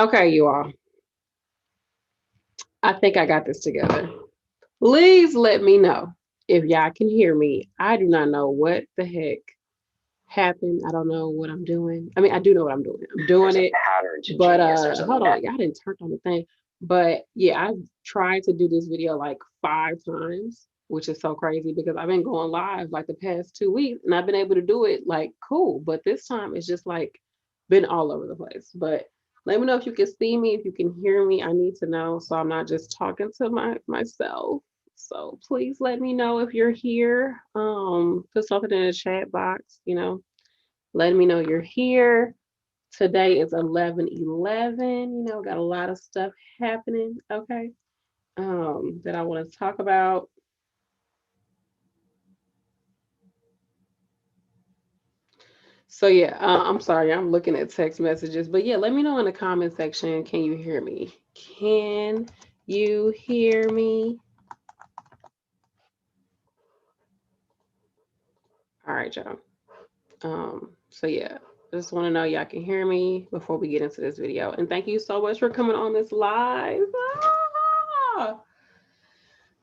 Okay, you all. I think I got this together. Please let me know if y'all can hear me. I do not know what the heck happened. I don't know what I'm doing. I mean, I do know what I'm doing. I'm doing it. But hold on, y'all didn't turn on the thing. But yeah, I tried to do this video like 5 times, which is so crazy because I've been going live like the past 2 weeks and I've been able to do it like cool. But this time it's just like been all over the place. But let me know if you can see me, if you can hear me. I need to know so I'm not just talking to myself. So please let me know if you're here. Put something in the chat box, let me know you're here. Today is 11/11. Got a lot of stuff happening. Okay. That I want to talk about. So yeah, I'm sorry, I'm looking at text messages, but yeah, let me know in the comment section. Can you hear me? Can you hear me? All right, y'all. So yeah, just want to know y'all can hear me before we get into this video. And thank you so much for coming on this live. Ah!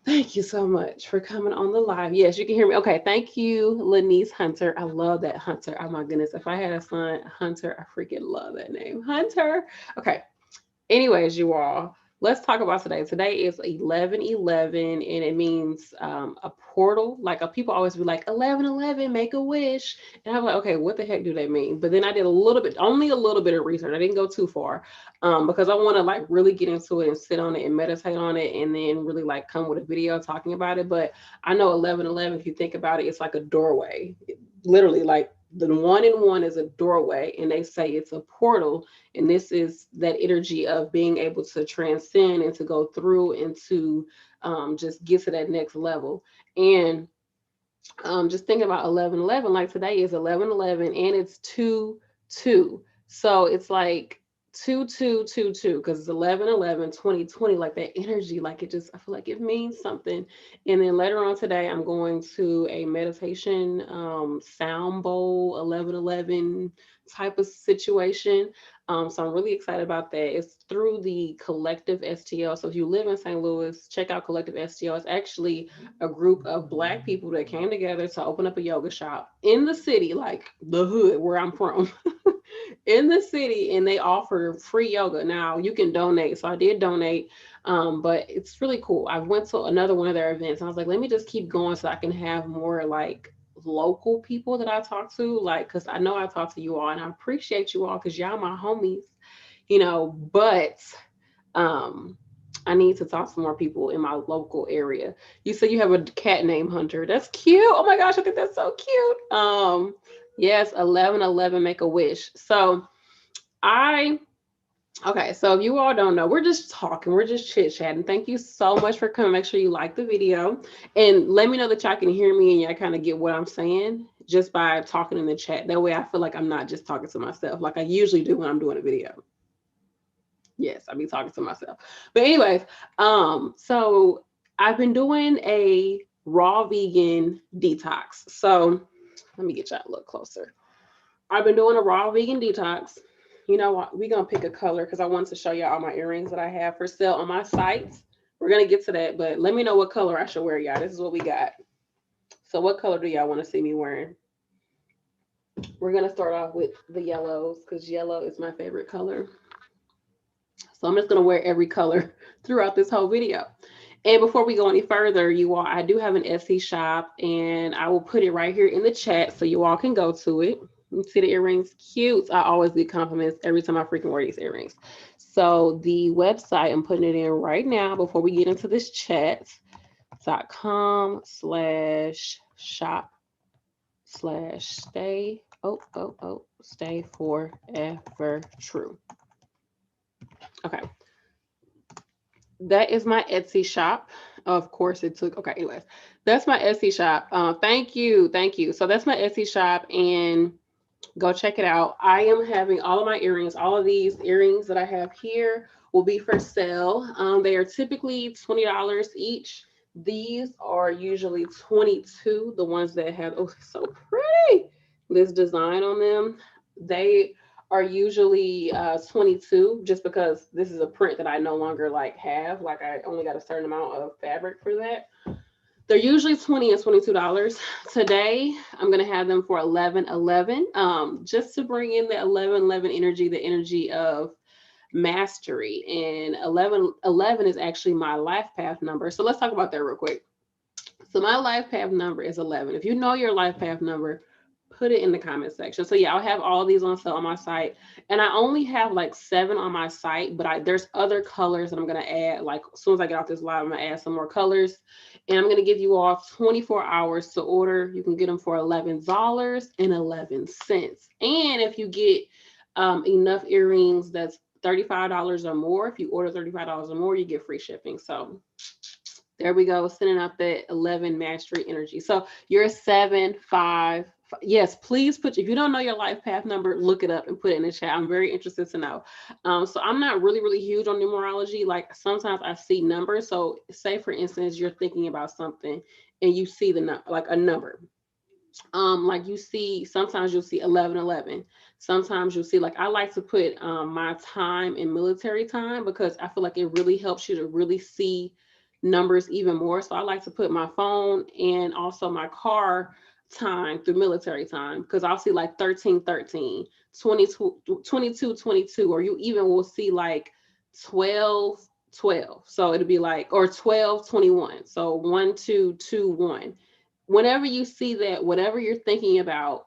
Thank you so much for coming on the live. Yes, you can hear me. Okay, thank you, Lanice Hunter. I love that Hunter. Oh my goodness, if I had a son, Hunter, I freaking love that name, Hunter. Okay, anyways, you all, let's talk about today. Today is 11/11, and it means a portal. Like people always be like 11/11, make a wish, and I'm like, okay, what the heck do they mean? But then I did a little bit, only a little bit of research. I didn't go too far, because I want to like really get into it and sit on it and meditate on it, and then really like come with a video talking about it. But I know 11/11, if you think about it, it's like a doorway, literally like. The one in one is a doorway, and they say it's a portal, and this is that energy of being able to transcend and to go through and to just get to that next level. And just thinking about 11/11, like today is 11/11 and it's 2/2. So it's like 2/2/2/2 because it's 11/11/2020. Like that energy, like it just, I feel like it means something. And then later on today, I'm going to a meditation sound bowl 11/11 type of situation. So I'm really excited about that. It's through the Collective STL. So if you live in St. Louis, check out Collective STL. It's actually a group of Black people that came together to open up a yoga shop in the city, like the hood where I'm from, in the city, and they offer free yoga. Now you can donate, so I did donate, but it's really cool. I went to another one of their events, and I was like, let me just keep going so I can have more like local people that I talk to, like, because I know I talk to you all, and I appreciate you all because y'all my homies, but um I need to talk to more people in my local area. You said you have a cat named Hunter. That's cute. Oh my gosh, I think that's so cute. Yes, 11/11 make a wish. So I okay, so if you all don't know, we're just talking, we're just chit-chatting. Thank you so much for coming. Make sure you like the video and let me know that y'all can hear me and y'all kind of get what I'm saying just by talking in the chat. That way I feel like I'm not just talking to myself like I usually do when I'm doing a video. Yes, I be talking to myself. But anyways, so I've been doing a raw vegan detox. So let me get y'all a little closer. I've been doing a raw vegan detox. You know what? We're gonna pick a color because I want to show y'all all my earrings that I have for sale on my sites. We're gonna get to that, but let me know what color I should wear, y'all. This is what we got. So what color do y'all want to see me wearing? We're gonna start off with the yellows because yellow is my favorite color. So I'm just going to wear every color throughout this whole video. And before we go any further, you all, I do have an Etsy shop and I will put it right here in the chat so you all can go to it. You see the earrings? Cute. I always get compliments every time I freaking wear these earrings. So the website, I'm putting it in right now before we get into this chat.com/shop/stay. Stay forever true. Okay. That is my Etsy shop. Of course, it took. Okay, anyways, that's my Etsy shop. Thank you, thank you. So that's my Etsy shop, and go check it out. I am having all of my earrings. All of these earrings that I have here will be for sale. They are typically $20 each. These are usually 22. The ones that have so pretty this design on them. They are usually 22, just because this is a print that I no longer like have. Like I only got a certain amount of fabric for that. They're usually $20 and $22. Today, I'm gonna have them for 11.11. Just to bring in the 11.11 energy, the energy of mastery. And 11.11 is actually my life path number. So let's talk about that real quick. So my life path number is 11. If you know your life path number, put it in the comment section. So yeah, I'll have all these on sale on my site, and I only have like 7 on my site, but there's other colors that I'm gonna add. Like as soon as I get off this live, I'm gonna add some more colors, and I'm gonna give you all 24 hours to order. You can get them for $11.11. And if you get enough earrings, that's $35 or more. If you order $35 or more, you get free shipping. So there we go, sending out that 11 mastery energy. So you're 7, 5. Yes, please put, if you don't know your life path number, look it up and put it in the chat. I'm very interested to know. So I'm not really huge on numerology. Like sometimes I see numbers. So say for instance, you're thinking about something and you see the like a number. Like you see, sometimes you'll see 11:11. Sometimes you'll see, like I like to put my time in military time, because I feel like it really helps you to really see numbers even more. So I like to put my phone and also my car time through military time, because I'll see like 13:13, 22:22, or you even will see like 12:12. So it'll be like, or 12:21. So 1:2:2:1. Whenever you see that, whatever you're thinking about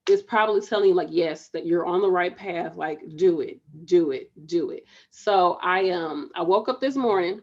is probably telling you like, yes, that you're on the right path. Like do it, do it, do it. So I woke up this morning.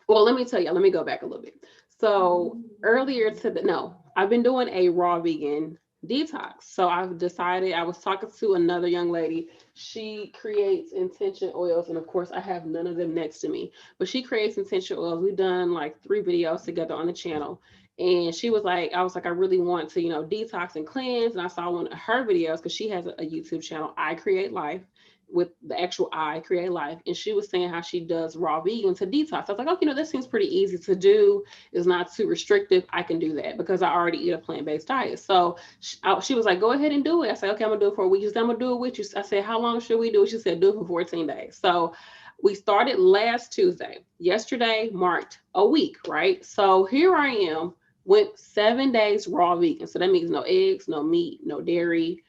Well, let me tell you, let me go back a little bit. So earlier to the, no, I've been doing a raw vegan detox. So I've decided, I was talking to another young lady. She creates intention oils. And of course, I have none of them next to me, but she creates intention oils. We've done like 3 videos together on the channel. And she was like, I was like, I really want to, detox and cleanse. And I saw one of her videos, because she has a YouTube channel, I Create Life, with the actual I Create Life. And she was saying how she does raw vegan to detox. I was like, oh, this seems pretty easy to do. It's not too restrictive. I can do that because I already eat a plant-based diet. So she was like, go ahead and do it. I said, okay, I'm gonna do it for a week. She said, I'm gonna do it with you. I said, how long should we do it? She said, do it for 14 days. So we started last Tuesday. Yesterday marked a week, right? So here I am, went 7 days raw vegan. So that means no eggs, no meat, no dairy,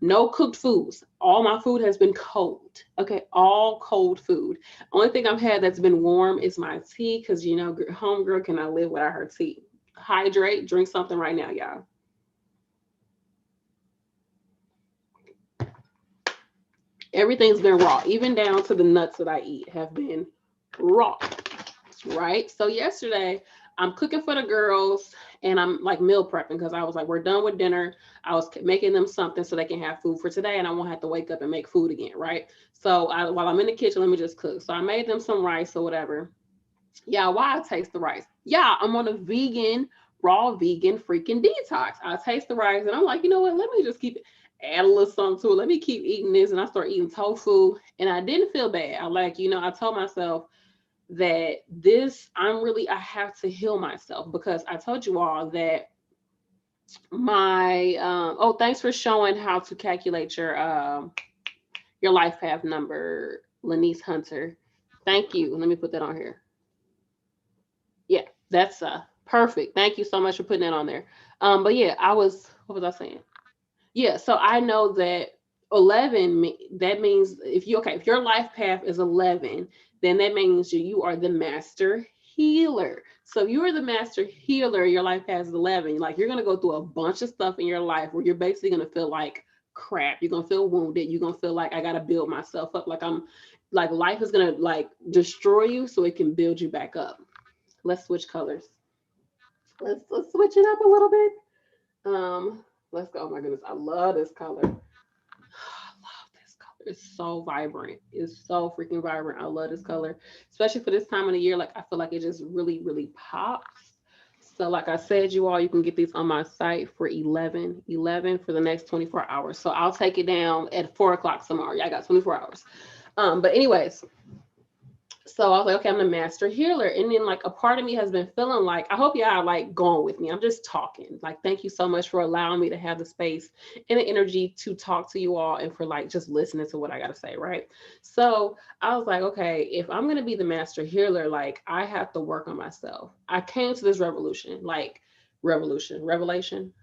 no cooked foods. All my food has been cold. Okay, all cold food. Only thing I've had that's been warm is my tea, because homegirl cannot live without her tea. Hydrate, drink something right now, y'all. Everything's been raw, even down to the nuts that I eat have been raw, right? So yesterday, I'm cooking for the girls, and I'm like meal prepping, because I was like, we're done with dinner. I was making them something so they can have food for today, and I won't have to wake up and make food again, right? So while I'm in the kitchen, let me just cook. So I made them some rice or whatever. Yeah, why I taste the rice? Yeah, I'm on a vegan, raw vegan freaking detox. I taste the rice, and I'm like, you know what? Let me just keep it, add a little something to it. Let me keep eating this, and I start eating tofu, and I didn't feel bad. I told myself that I have to heal myself, because I told you all that my thanks for showing how to calculate your life path number, Lanice Hunter. Thank you. Let me put that on here. Yeah, that's perfect. Thank you so much for putting that on there. But yeah, what was I saying? Yeah, so I know that 11, that means if your life path is 11, then that means you are the master healer. So if you are the master healer, your life path is 11. Like you're going to go through a bunch of stuff in your life where you're basically going to feel like crap. You're going to feel wounded. You're going to feel like I got to build myself up. Like life is going to like destroy you so it can build you back up. Let's switch colors. Let's switch it up a little bit. Let's go. Oh my goodness, I love this color. I love this color. It's so vibrant. It's so freaking vibrant. I love this color, especially for this time of the year. Like I feel like it just really pops. So like I said, you all, you can get these on my site for 11 for the next 24 hours. So I'll take it down at 4 o'clock tomorrow. Yeah, I got 24 hours. But anyways, So I was like, okay, I'm the master healer. And then like a part of me has been feeling like, I hope y'all are like going with me. I'm just talking. Like, thank you so much for allowing me to have the space and the energy to talk to you all and for like just listening to what I gotta say, right? So I was like, okay, if I'm gonna be the master healer, like I have to work on myself. I came to this revelation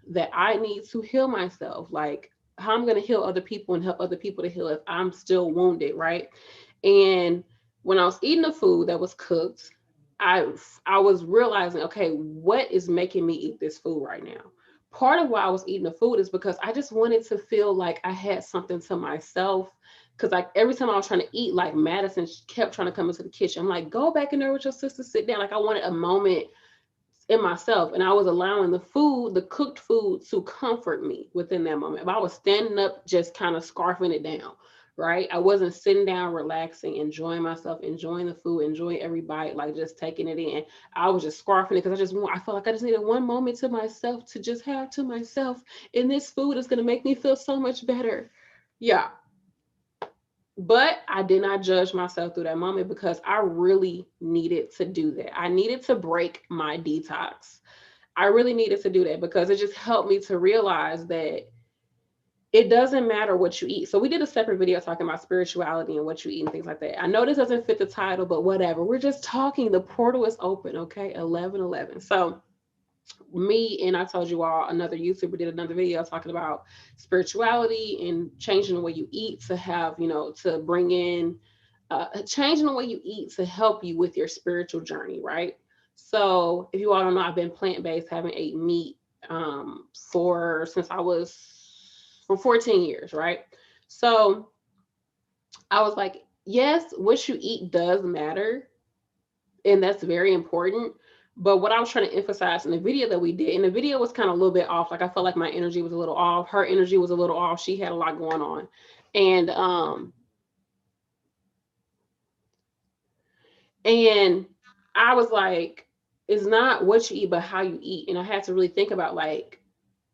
that I need to heal myself. Like how I'm gonna heal other people and help other people to heal if I'm still wounded, right? And when I was eating the food that was cooked, I I was realizing, okay, what is making me eat this food right now? Part of why I was eating the food is because I just wanted to feel like I had something to myself. Cause like every time I was trying to eat, like Madison kept trying to come into the kitchen. I'm like, go back in there with your sister, sit down. Like I wanted a moment in myself, and I was allowing the food, the cooked food, to comfort me within that moment. If I was standing up just kind of scarfing it down, right? I wasn't sitting down relaxing, enjoying myself, enjoying the food, enjoying every bite, like just taking it in. I was just scarfing it because I felt like I just needed one moment to myself, to just have to myself, and this food is going to make me feel so much better. Yeah. But I did not judge myself through that moment because I really needed to do that. I needed to break my detox. I really needed to do that because it just helped me to realize that it doesn't matter what you eat. So we did a separate video talking about spirituality and what you eat and things like that. I know this doesn't fit the title, but whatever. We're just talking. The portal is open, okay? 11:11. So me and I told you all, another YouTuber did another video talking about spirituality and changing the way you eat to have, to bring in changing the way you eat to help you with your spiritual journey, right? So if you all don't know, I've been plant-based, haven't ate meat for since I was for 14 years, right? So I was like, yes, what you eat does matter, and that's very important. But what I was trying to emphasize in the video that we did, and the video was kind of a little bit off. Like I felt like my energy was a little off. Her energy was a little off. She had a lot going on, and and I was like, it's not what you eat, but how you eat. And I had to really think about like,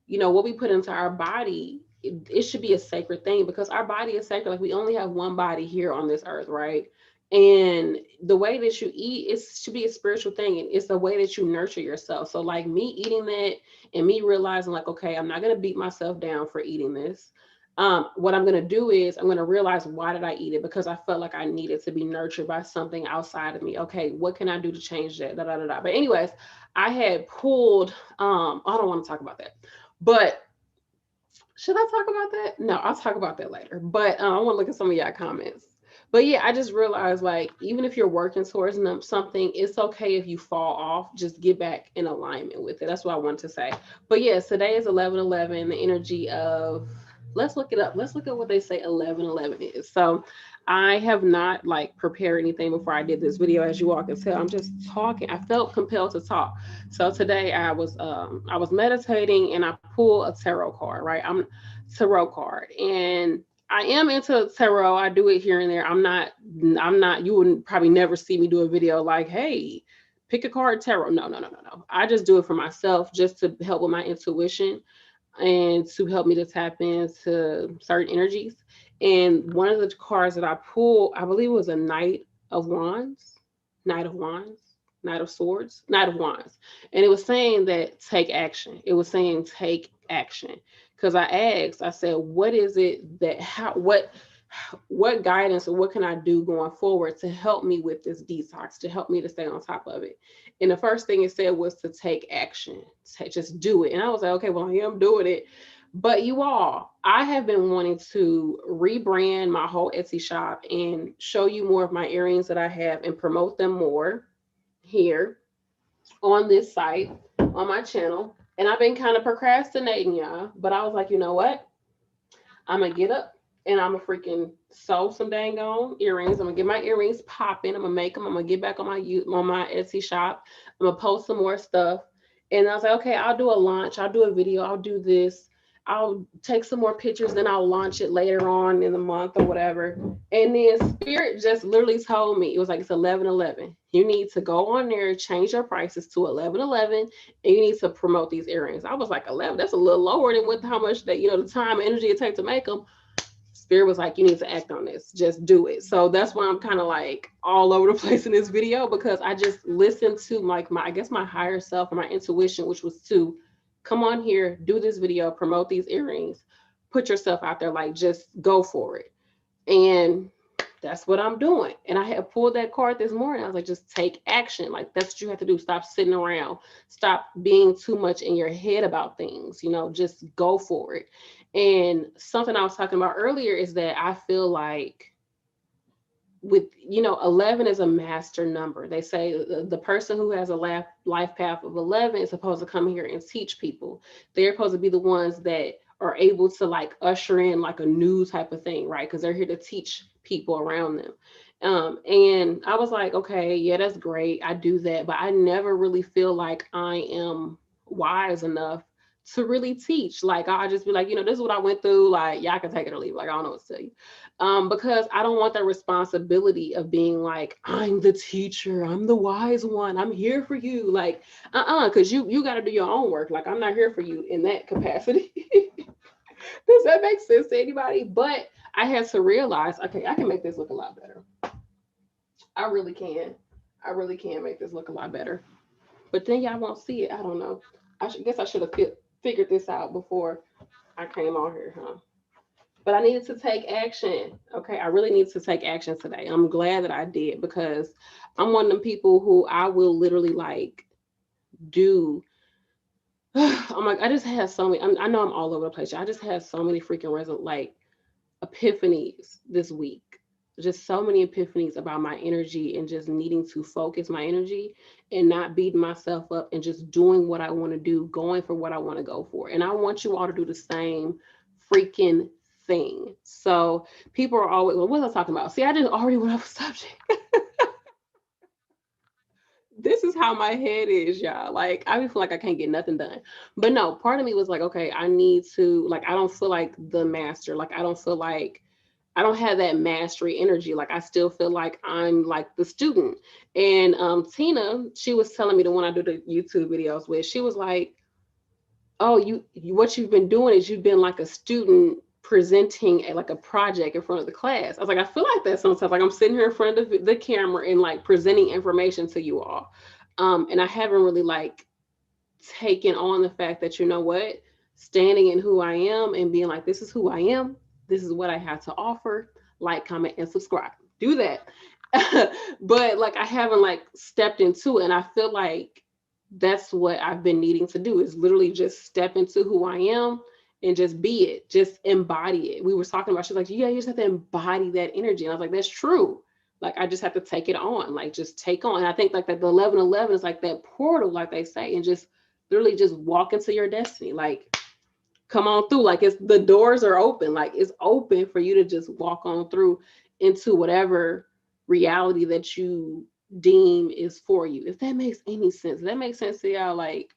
what we put into our body. It should be a sacred thing because our body is sacred. Like we only have one body here on this earth, right? And the way that you eat, it should be a spiritual thing, and it's the way that you nurture yourself. So like me eating that and me realizing like, okay, I'm not gonna beat myself down for eating this. What I'm gonna do is I'm gonna realize, why did I eat it? Because I felt like I needed to be nurtured by something outside of me. Okay, what can I do to change that? Da, da, da, da. But anyways, I had pulled. I don't want to talk about that, but should I talk about that? No, I'll talk about that later. But I want to look at some of y'all comments. But yeah, I just realized like even if you're working towards something, it's okay if you fall off. Just get back in alignment with it. That's what I wanted to say. But yes, today is 11:11. The energy of, let's look it up. Let's look at what they say 11:11 is. So I have not like prepared anything before I did this video. As you all can tell, I'm just talking. I felt compelled to talk. So today I was meditating and I pulled a tarot card, right? I'm tarot card, and I am into tarot. I do it here and there. I'm not, you wouldn't probably never see me do a video like, hey, pick a card tarot. No, no, no, no, no. I just do it for myself just to help with my intuition and to help me to tap into certain energies. And one of the cards that I pulled, I believe it was a Knight of Wands, Knight of Swords, Knight of Wands. And it was saying that take action. It was saying take action. Because I asked, I said, what is it that, what guidance or what can I do going forward to help me with this detox, to help me to stay on top of it? And the first thing it said was to take action, to just do it. And I was like, okay, well, here I'm doing it. But you all, I have been wanting to rebrand my whole Etsy shop and show you more of my earrings that I have and promote them more here on this site, on my channel. And I've been kind of procrastinating, y'all. But I was like, you know what? I'm going to get up and I'm going to freaking sew some dang on earrings. I'm going to get my earrings popping. I'm going to make them. I'm going to get back on my Etsy shop. I'm going to post some more stuff. And I was like, okay, I'll do a launch. I'll do a video. I'll do this. I'll take some more pictures, then I'll launch it later on in the month or whatever. And then Spirit just literally told me, it was like, it's 11:11. You need to go on there, change your prices to 11:11, and you need to promote these earrings. I was like, 11, that's a little lower than how much that, the time and energy it takes to make them. Spirit was like, you need to act on this, just do it. So that's why I'm kind of like all over the place in this video, because I just listened to like my, I guess my higher self or my intuition, which was to come on here, do this video, promote these earrings, put yourself out there, like just go for it. And that's what I'm doing. And I had pulled that card this morning. I was like, just take action. Like that's what you have to do. Stop sitting around. Stop being too much in your head about things. You know, just go for it. And something I was talking about earlier is that I feel like with, you know, 11 is a master number. They say the person who has a life path of 11 is supposed to come here and teach people. They're supposed to be the ones that are able to like usher in like a new type of thing, right? Because they're here to teach people around them. And I was like, okay, yeah, that's great, I do that, but I never really feel like I am wise enough to really teach. Like I just be like, you know, this is what I went through, like y'all can take it or leave it. Like I don't know what to tell you. Because I don't want that responsibility of being like, I'm the teacher, I'm the wise one, I'm here for you. Like, because you got to do your own work. Like, I'm not here for you in that capacity. Does that make sense to anybody? But I had to realize, okay, I can make this look a lot better. I really can. I really can make this look a lot better. But then y'all won't see it. I don't know. Guess I should have figured this out before I came on here, huh? But I needed to take action. Okay, I really need to take action today. I'm glad that I did, because I'm one of them people who I will literally like do. I'm like, I just had so many. I know I'm all over the place. I just had so many freaking like epiphanies this week. Just so many epiphanies about my energy and just needing to focus my energy and not beating myself up and just doing what I want to do, going for what I want to go for. And I want you all to do the same freaking thing. So people are always, well, what was I talking about? See, I just already went off subject. This is how my head is, y'all. Like I feel like I can't get nothing done. But no, part of me was like, okay, I need to, like, I don't feel like the master. Like I don't feel like I don't have that mastery energy. Like I still feel like I'm like the student. And Tina, she was telling me, the one I do the YouTube videos with, she was like, oh, you what you've been doing is you've been like a student presenting like a project in front of the class. I was like, I feel like that sometimes. Like I'm sitting here in front of the camera and like presenting information to you all. And I haven't really like taken on the fact that, you know what, standing in who I am and being like, this is who I am, this is what I have to offer, like, comment, and subscribe. Do that. But like I haven't like stepped into it. And I feel like that's what I've been needing to do, is literally just step into who I am and just be it, just embody it. We were talking about, she's like, yeah, you just have to embody that energy. And I was like, that's true. Like I just have to take it on, like just take on. And I think like that the 1111 is like that portal, like they say, and just literally just walk into your destiny. Like come on through. Like it's, the doors are open. Like it's open for you to just walk on through into whatever reality that you deem is for you. If that makes any sense. If that makes sense to y'all. Like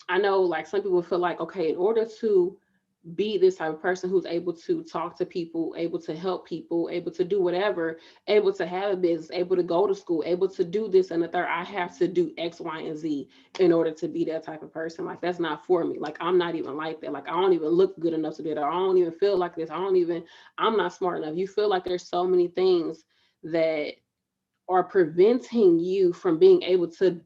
I know like some people feel like, okay, in order to be this type of person who's able to talk to people, able to help people, able to do whatever, able to have a business, able to go to school, able to do this and the third, I have to do X, Y, and Z in order to be that type of person. Like that's not for me. Like I'm not even like that. Like I don't even look good enough to do that. I don't even feel like this. I'm not smart enough. You feel like there's so many things that are preventing you from being able to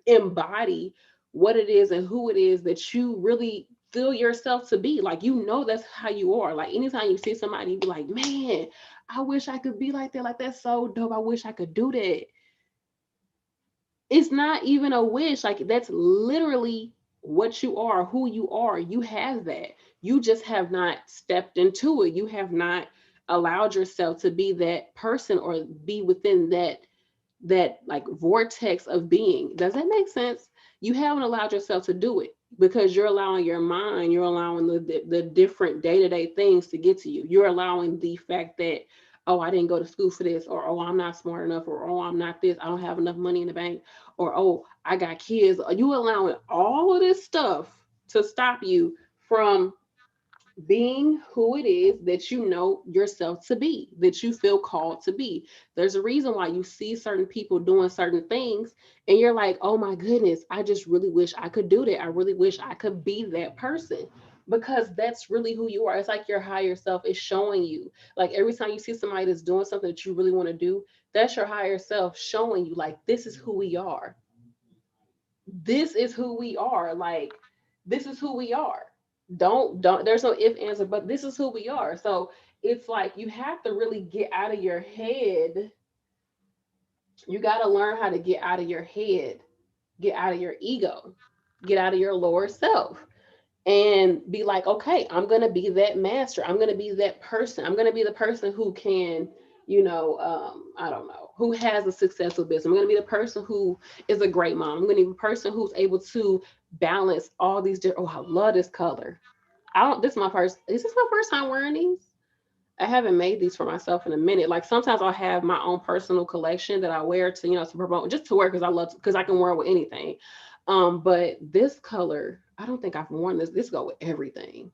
embody what it is and who it is that you really feel yourself to be. Like, you know, that's how you are. Like anytime you see somebody, you be like, man, I wish I could be like that. Like that's so dope. I wish I could do that. It's not even a wish. Like that's literally what you are, who you are. You have that. You just have not stepped into it. You have not allowed yourself to be that person or be within that like vortex of being. Does that make sense? You haven't allowed yourself to do it because you're allowing your mind, you're allowing the different day-to-day things to get to you. You're allowing the fact that, oh, I didn't go to school for this, or oh, I'm not smart enough, or oh, I'm not this, I don't have enough money in the bank, or oh, I got kids. Are you allowing all of this stuff to stop you from being who it is that you know yourself to be, that you feel called to be? There's a reason why you see certain people doing certain things and you're like, oh my goodness, I just really wish I could do that. I really wish I could be that person. because that's really who you are. It's like your higher self is showing you. Like every time you see somebody that's doing something that you really want to do, that's your higher self showing you, like, this is who we are. This is who we are. Like, this is who we are. Don't, there's no if, answer, but this is who we are. So it's like you have to really get out of your head. You got to learn how to get out of your head, get out of your ego, get out of your lower self, and be like, okay, I'm going to be that master. I'm going to be that person. I'm going to be the person who can, I don't know, who has a successful business. I'm going to be the person who is a great mom. I'm going to be the person who's able to balance all these different, oh, I love this color. Is this my first time wearing these? I haven't made these for myself in a minute. Like sometimes I'll have my own personal collection that I wear to, to promote, just to wear because I love, because I can wear it with anything. But this color, I don't think I've worn this. This go with everything.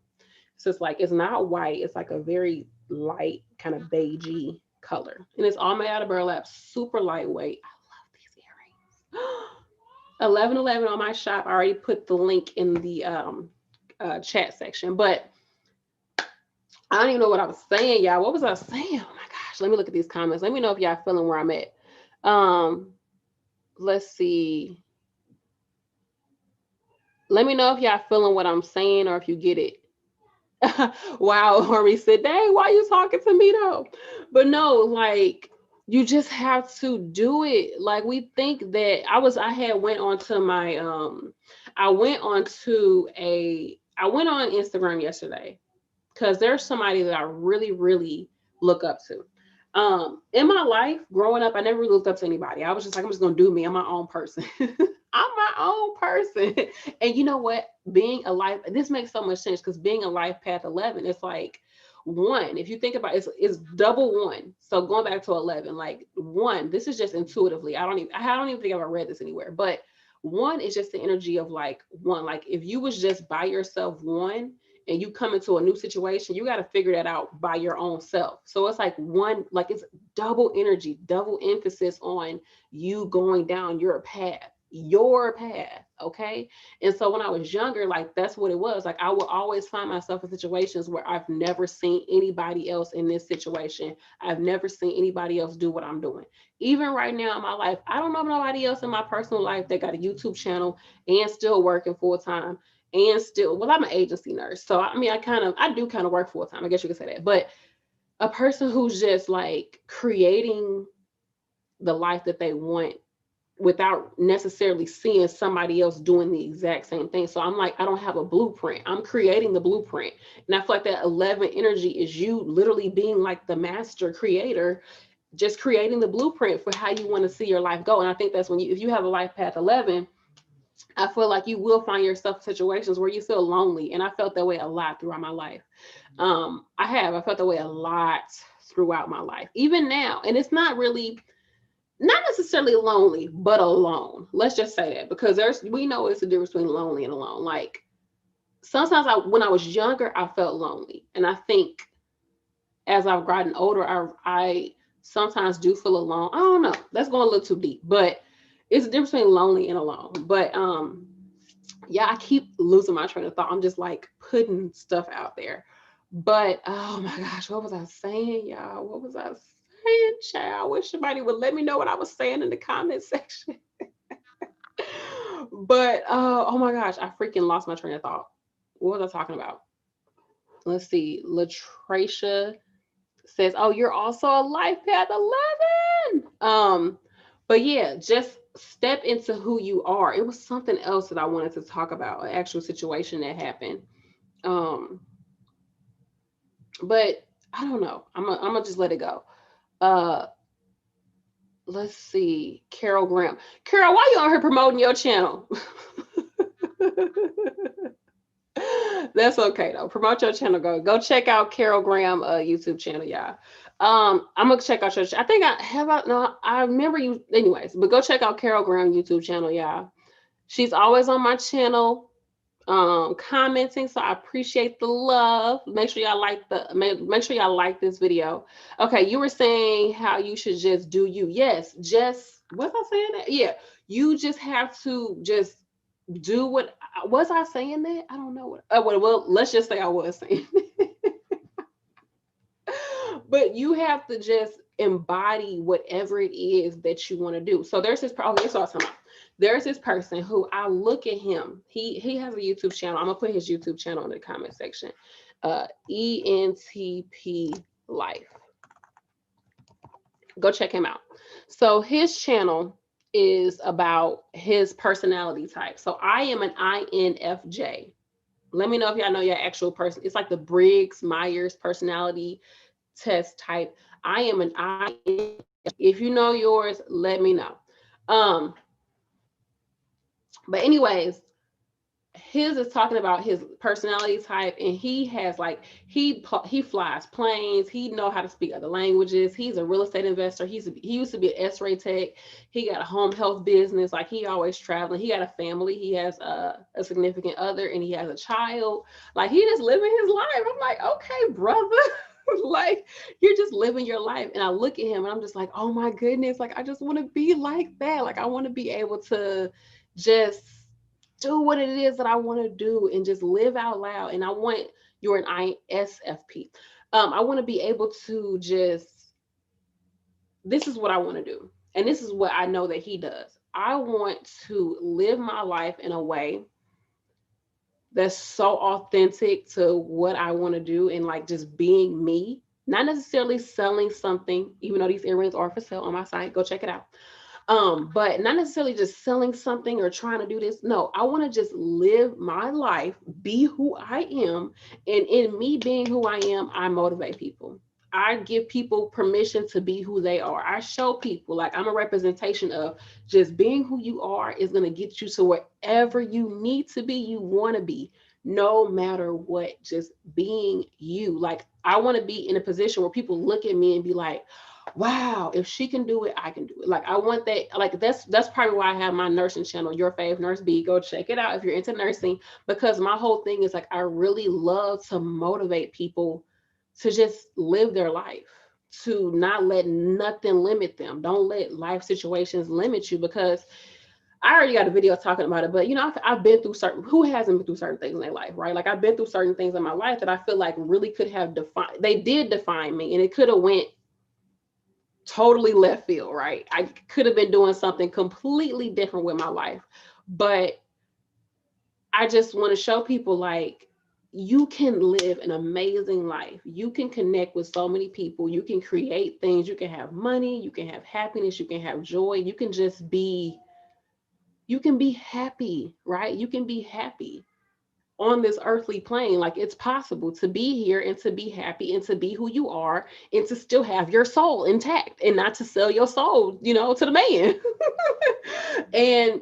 So it's like, it's not white. It's like a very light kind of beigey color. And it's all made out of burlap, super lightweight. I love these earrings. 1111 on my shop. I already put the link in the chat section. But I don't even know what I was saying, y'all. What was I saying? Oh my gosh. Let me look at these comments. Let me know if y'all feeling where I'm at. Let's see. Let me know if y'all feeling what I'm saying or if you get it. Wow, Harvey said, dang, why are you talking to me though? But no, like, you just have to do it. Like, we think that I had went on to my I went on Instagram yesterday because there's somebody that I really, really look up to. In my life growing up, I never really looked up to anybody. I was just like, I'm just gonna do me. I'm my own person. I'm my own person. And you know what? Being a life, this makes so much sense because being a life path 11, it's like one. If you think about it, it's double one. So going back to 11, like one, this is just intuitively. I don't even think I've ever read this anywhere, but one is just the energy of like one. Like if you was just by yourself, one, and you come into a new situation, you got to figure that out by your own self. So it's like one, like it's double energy, double emphasis on you going down your path. Okay. And so when I was younger, like that's what it was. Like I would always find myself in situations where I've never seen anybody else in this situation. I've never seen anybody else do what I'm doing. Even right now in my life, I don't know nobody else in my personal life that got a YouTube channel and still working full time and still, well, I'm an agency nurse. So I mean, I do kind of work full time. I guess you could say that. But a person who's just like creating the life that they want without necessarily seeing somebody else doing the exact same thing. So I'm like, I don't have a blueprint. I'm creating the blueprint. And I feel like that 11 energy is you literally being like the master creator, just creating the blueprint for how you want to see your life go. And I think that's when if you have a life path 11, I feel like you will find yourself in situations where you feel lonely. And I felt that way a lot throughout my life. I felt that way a lot throughout my life, even now. And it's not necessarily lonely, but alone. Let's just say that, because we know it's the difference between lonely and alone. Like sometimes when I was younger, I felt lonely. And I think as I've gotten older, I sometimes do feel alone. I don't know. That's going a little too deep, but it's the difference between lonely and alone. But yeah, I keep losing my train of thought. I'm just like putting stuff out there. But oh my gosh, what was I saying, y'all? What was I saying, child? I wish somebody would let me know what I was saying in the comment section. But oh my gosh, I freaking lost my train of thought. What was I talking about? Let's see. Latracia says, "Oh, you're also a life path 11." But yeah, just step into who you are. It was something else that I wanted to talk about, an actual situation that happened. But I don't know. I'm gonna just let it go. Let's see. Carol Graham. Carol, why you on here promoting your channel? That's okay though. Promote your channel. Go check out Carol Graham YouTube channel, y'all. I'm gonna check out your. I think I remember you anyways. But go check out Carol Graham YouTube channel, y'all. She's always on my channel commenting, so I appreciate the love. Make sure y'all make sure y'all like this video. Okay, you were saying how you should just do you. Yes, just, was I saying that? Yeah, you just have to just do what was I saying that? I don't know what. Well, let's just say I was saying. But you have to just embody whatever it is that you want to do. So there's this. Okay, so I was talking about. There's this person who I look at him. He has a YouTube channel. I'm gonna put his YouTube channel in the comment section. ENTP Life. Go check him out. So his channel is about his personality type. So I am an INFJ. Let me know if y'all know your actual person. It's like the Briggs Myers personality test type. I am an INFJ. If you know yours, let me know. But anyways, his is talking about his personality type, and he has like he flies planes. He know how to speak other languages. He's a real estate investor. He used to be an X-ray tech. He got a home health business. Like, he always traveling. He got a family. He has a significant other, and he has a child. Like, he just living his life. I'm like, okay, brother. Like, you're just living your life. And I look at him and I'm just like, oh my goodness, like, I just want to be like that. Like, I want to be able to just do what it is that I want to do and just live out loud. And I want, you're an ISFP. I want to be able to just, this is what I want to do. And this is what I know that he does. I want to live my life in a way that's so authentic to what I want to do, and like just being me, not necessarily selling something, even though these earrings are for sale on my site. Go check it out. But not necessarily just selling something or trying to do this. No, I want to just live my life, be who I am. And in me being who I am, I motivate people. I give people permission to be who they are. I show people, like, I'm a representation of just being who you are is going to get you to wherever you need to be, you want to be, no matter what, just being you. Like, I want to be in a position where people look at me and be like, wow, if she can do it, I can do it. Like, I want that. Like, that's probably why I have my nursing channel, Your Fave Nurse B. Go check it out if you're into nursing, because my whole thing is like, I really love to motivate people to just live their life, to not let nothing limit them. Don't let life situations limit you, because I already got a video talking about it, but you know, I've been through certain, who hasn't been through certain things in their life, right? Like, I've been through certain things in my life that I feel like really could have defined, they did define me, and it could have went totally left field, right? I could have been doing something completely different with my life, but I just want to show people, like, you can live an amazing life. You can connect with so many people. You can create things. You can have money. You can have happiness. You can have joy. You can just be, you can be happy, right? You can be happy on this earthly plane. Like, it's possible to be here and to be happy and to be who you are and to still have your soul intact and not to sell your soul, you know, to the man. And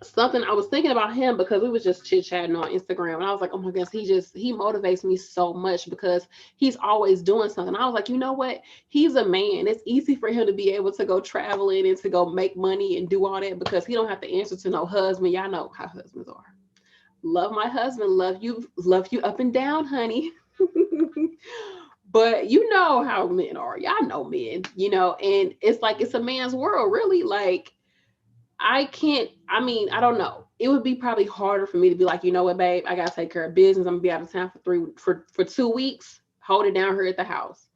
something I was thinking about him, because we was just chit-chatting on Instagram, and I was like, oh my goodness, he motivates me so much, because he's always doing something. I was like, you know what, he's a man. It's easy for him to be able to go traveling and to go make money and do all that, because he don't have to answer to no husband. Y'all know how husbands are. Love my husband, love you up and down, honey. But you know how men are. Y'all know men, you know, and it's like, it's a man's world, really. Like, I don't know. It would be probably harder for me to be like, you know what, babe, I gotta take care of business. I'm gonna be out of town for 2 weeks. Hold it down here at the house.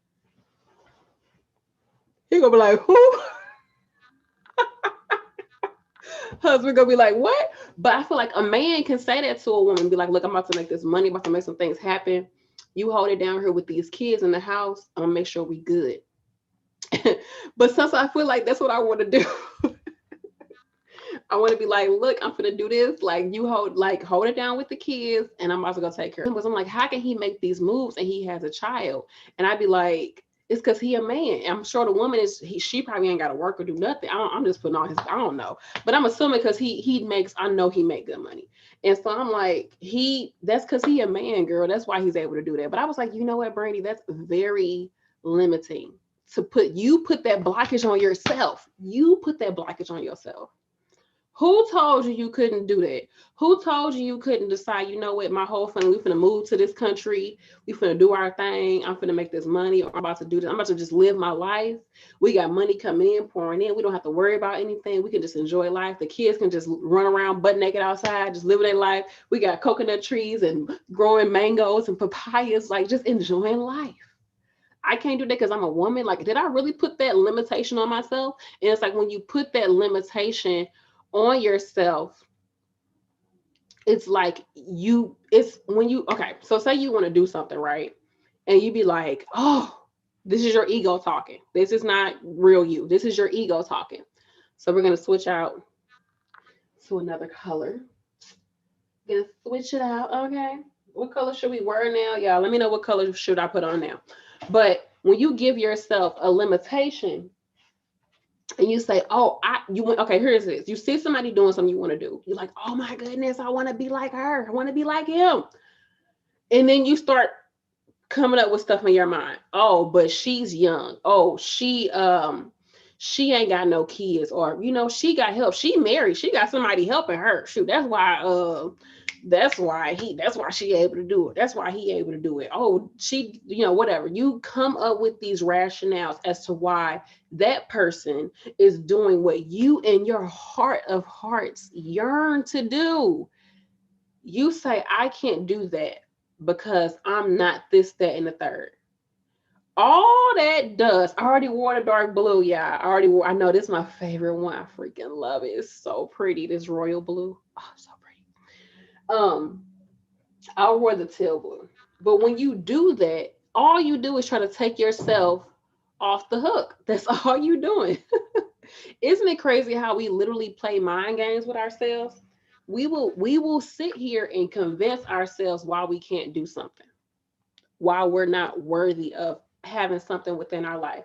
He gonna be like, who? Husband gonna be like, what? But I feel like a man can say that to a woman, be like, look, I'm about to make this money, about to make some things happen. You hold it down here with these kids in the house. I'm gonna make sure we good. But since I feel like that's what I want to do, I want to be like, look, I'm gonna do this. Like, you hold it down with the kids, and I'm about to go take care of him. I'm like, how can he make these moves and he has a child? And I'd be like, it's because he a man. I'm sure the woman she probably ain't got to work or do nothing. I'm just putting on his, I don't know, but I'm assuming because I know he make good money. And so I'm like, that's because he a man, girl. That's why he's able to do that. But I was like, you know what, Brandy, that's very limiting to put that blockage on yourself. You put that blockage on yourself. Who told you you couldn't do that? Who told you you couldn't decide, you know what, my whole family, we finna move to this country, we finna do our thing, I'm finna make this money, or I'm about to do this, I'm about to just live my life. We got money coming in, pouring in. We don't have to worry about anything. We can just enjoy life. The kids can just run around butt naked outside, just living their life. We got coconut trees and growing mangoes and papayas, like just enjoying life. I can't do that because I'm a woman. Like, did I really put that limitation on myself? And it's like when you put that limitation on yourself, it's like it's when you, okay, so say you want to do something, right? And you be like, oh, this is your ego talking. This is not real you. This is your ego talking. So we're going to switch out to another color. Gonna switch it out. Okay. What color should we wear now? Y'all, let me know what color should I put on now. But when you give yourself a limitation and you say, oh, you want, okay, here's this. You see somebody doing something you want to do. You're like, oh my goodness, I want to be like her. I want to be like him. And then you start coming up with stuff in your mind. Oh, but she's young. Oh, she ain't got no kids, or she got help. She married. She got somebody helping her. Shoot, that's why she able to do it. That's why he able to do it. Oh, she, whatever. You come up with these rationales as to why that person is doing what you in your heart of hearts yearn to do. You say, I can't do that because I'm not this, that, and the third. All that does, I already wore the dark blue. Yeah, I know this is my favorite one. I freaking love it. It's so pretty. This royal blue. Oh, so pretty. I wore the teal blue. But when you do that, all you do is try to take yourself off the hook. That's all you doing. Isn't it crazy how we literally play mind games with ourselves? We will sit here and convince ourselves why we can't do something, why we're not worthy of having something within our life,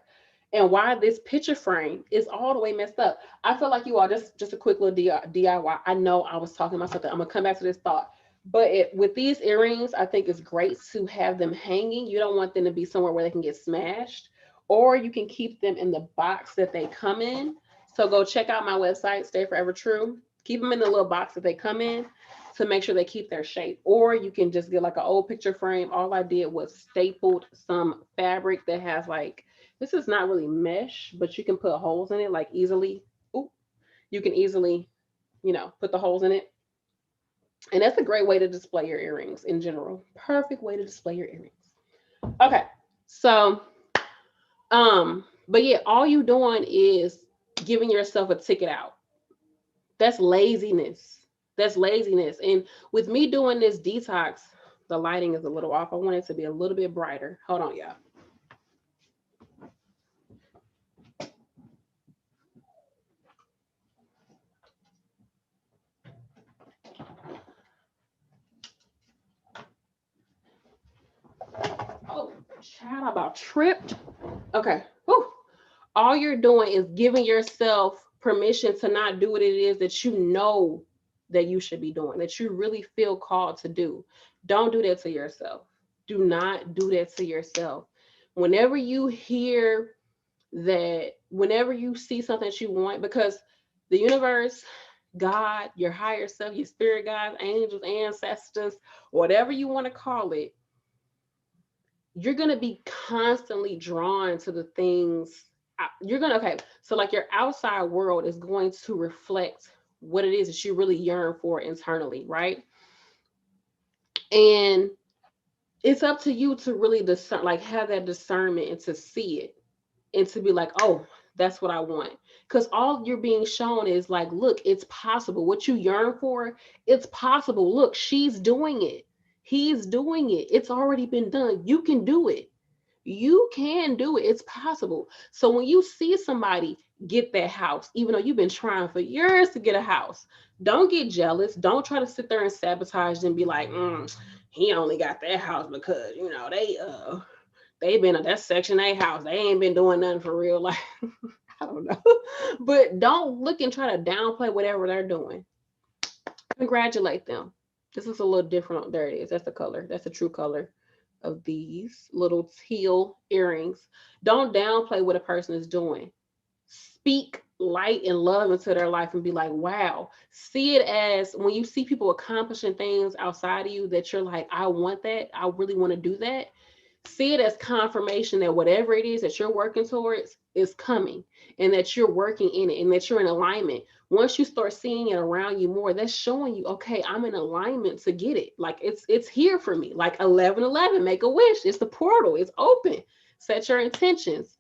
and why this picture frame is all the way messed up. I feel like you all, just a quick little DIY. I know I was talking about something. I'm gonna come back to this thought. But with these earrings, I think it's great to have them hanging. You don't want them to be somewhere where they can get smashed, or you can keep them in the box that they come in. So go check out my website, StayForeverTrue. Keep them in the little box that they come in to make sure they keep their shape. Or you can just get like an old picture frame. All I did was stapled some fabric that has like, this is not really mesh, but you can put holes in it like easily. Ooh, you can easily, put the holes in it. And that's a great way to display your earrings in general. Perfect way to display your earrings. Okay. So, but yeah, all you doing is giving yourself a ticket out. That's laziness. That's laziness. And with me doing this detox, the lighting is a little off. I want it to be a little bit brighter. Hold on, y'all. Oh, child, I about tripped. Okay. Whew. All you're doing is giving yourself permission to not do what it is that you know that you should be doing, that you really feel called to do. Don't do that to yourself. Do not do that to yourself. Whenever you hear that, whenever you see something that you want, because the universe, God, your higher self, your spirit guides, angels, ancestors, whatever you want to call it, you're going to be constantly drawn to the things okay, so like your outside world is going to reflect what it is that you really yearn for internally, right? And it's up to you to really discern, like have that discernment and to see it and to be like, oh, that's what I want. Because all you're being shown is like, look, it's possible. What you yearn for, it's possible. Look, she's doing it. He's doing it. It's already been done. You can do it. You can do it. It's possible. So when you see somebody get that house, even though you've been trying for years to get a house, don't get jealous. Don't try to sit there and sabotage and be like, he only got that house because they've been at that Section 8 house. They ain't been doing nothing for real life. I don't know. But don't look and try to downplay whatever they're doing. Congratulate them. This is a little different. There it is. That's the color. That's the true color of these little teal earrings. Don't downplay what a person is doing. Speak light and love into their life and be like, wow, see it as when you see people accomplishing things outside of you that you're like, I want that. I really want to do that. See it as confirmation that whatever it is that you're working towards is coming and that you're working in it and that you're in alignment. Once you start seeing it around you more, that's showing you, okay, I'm in alignment to get it. Like it's here for me. Like 1111, make a wish. It's the portal. It's open. Set your intentions.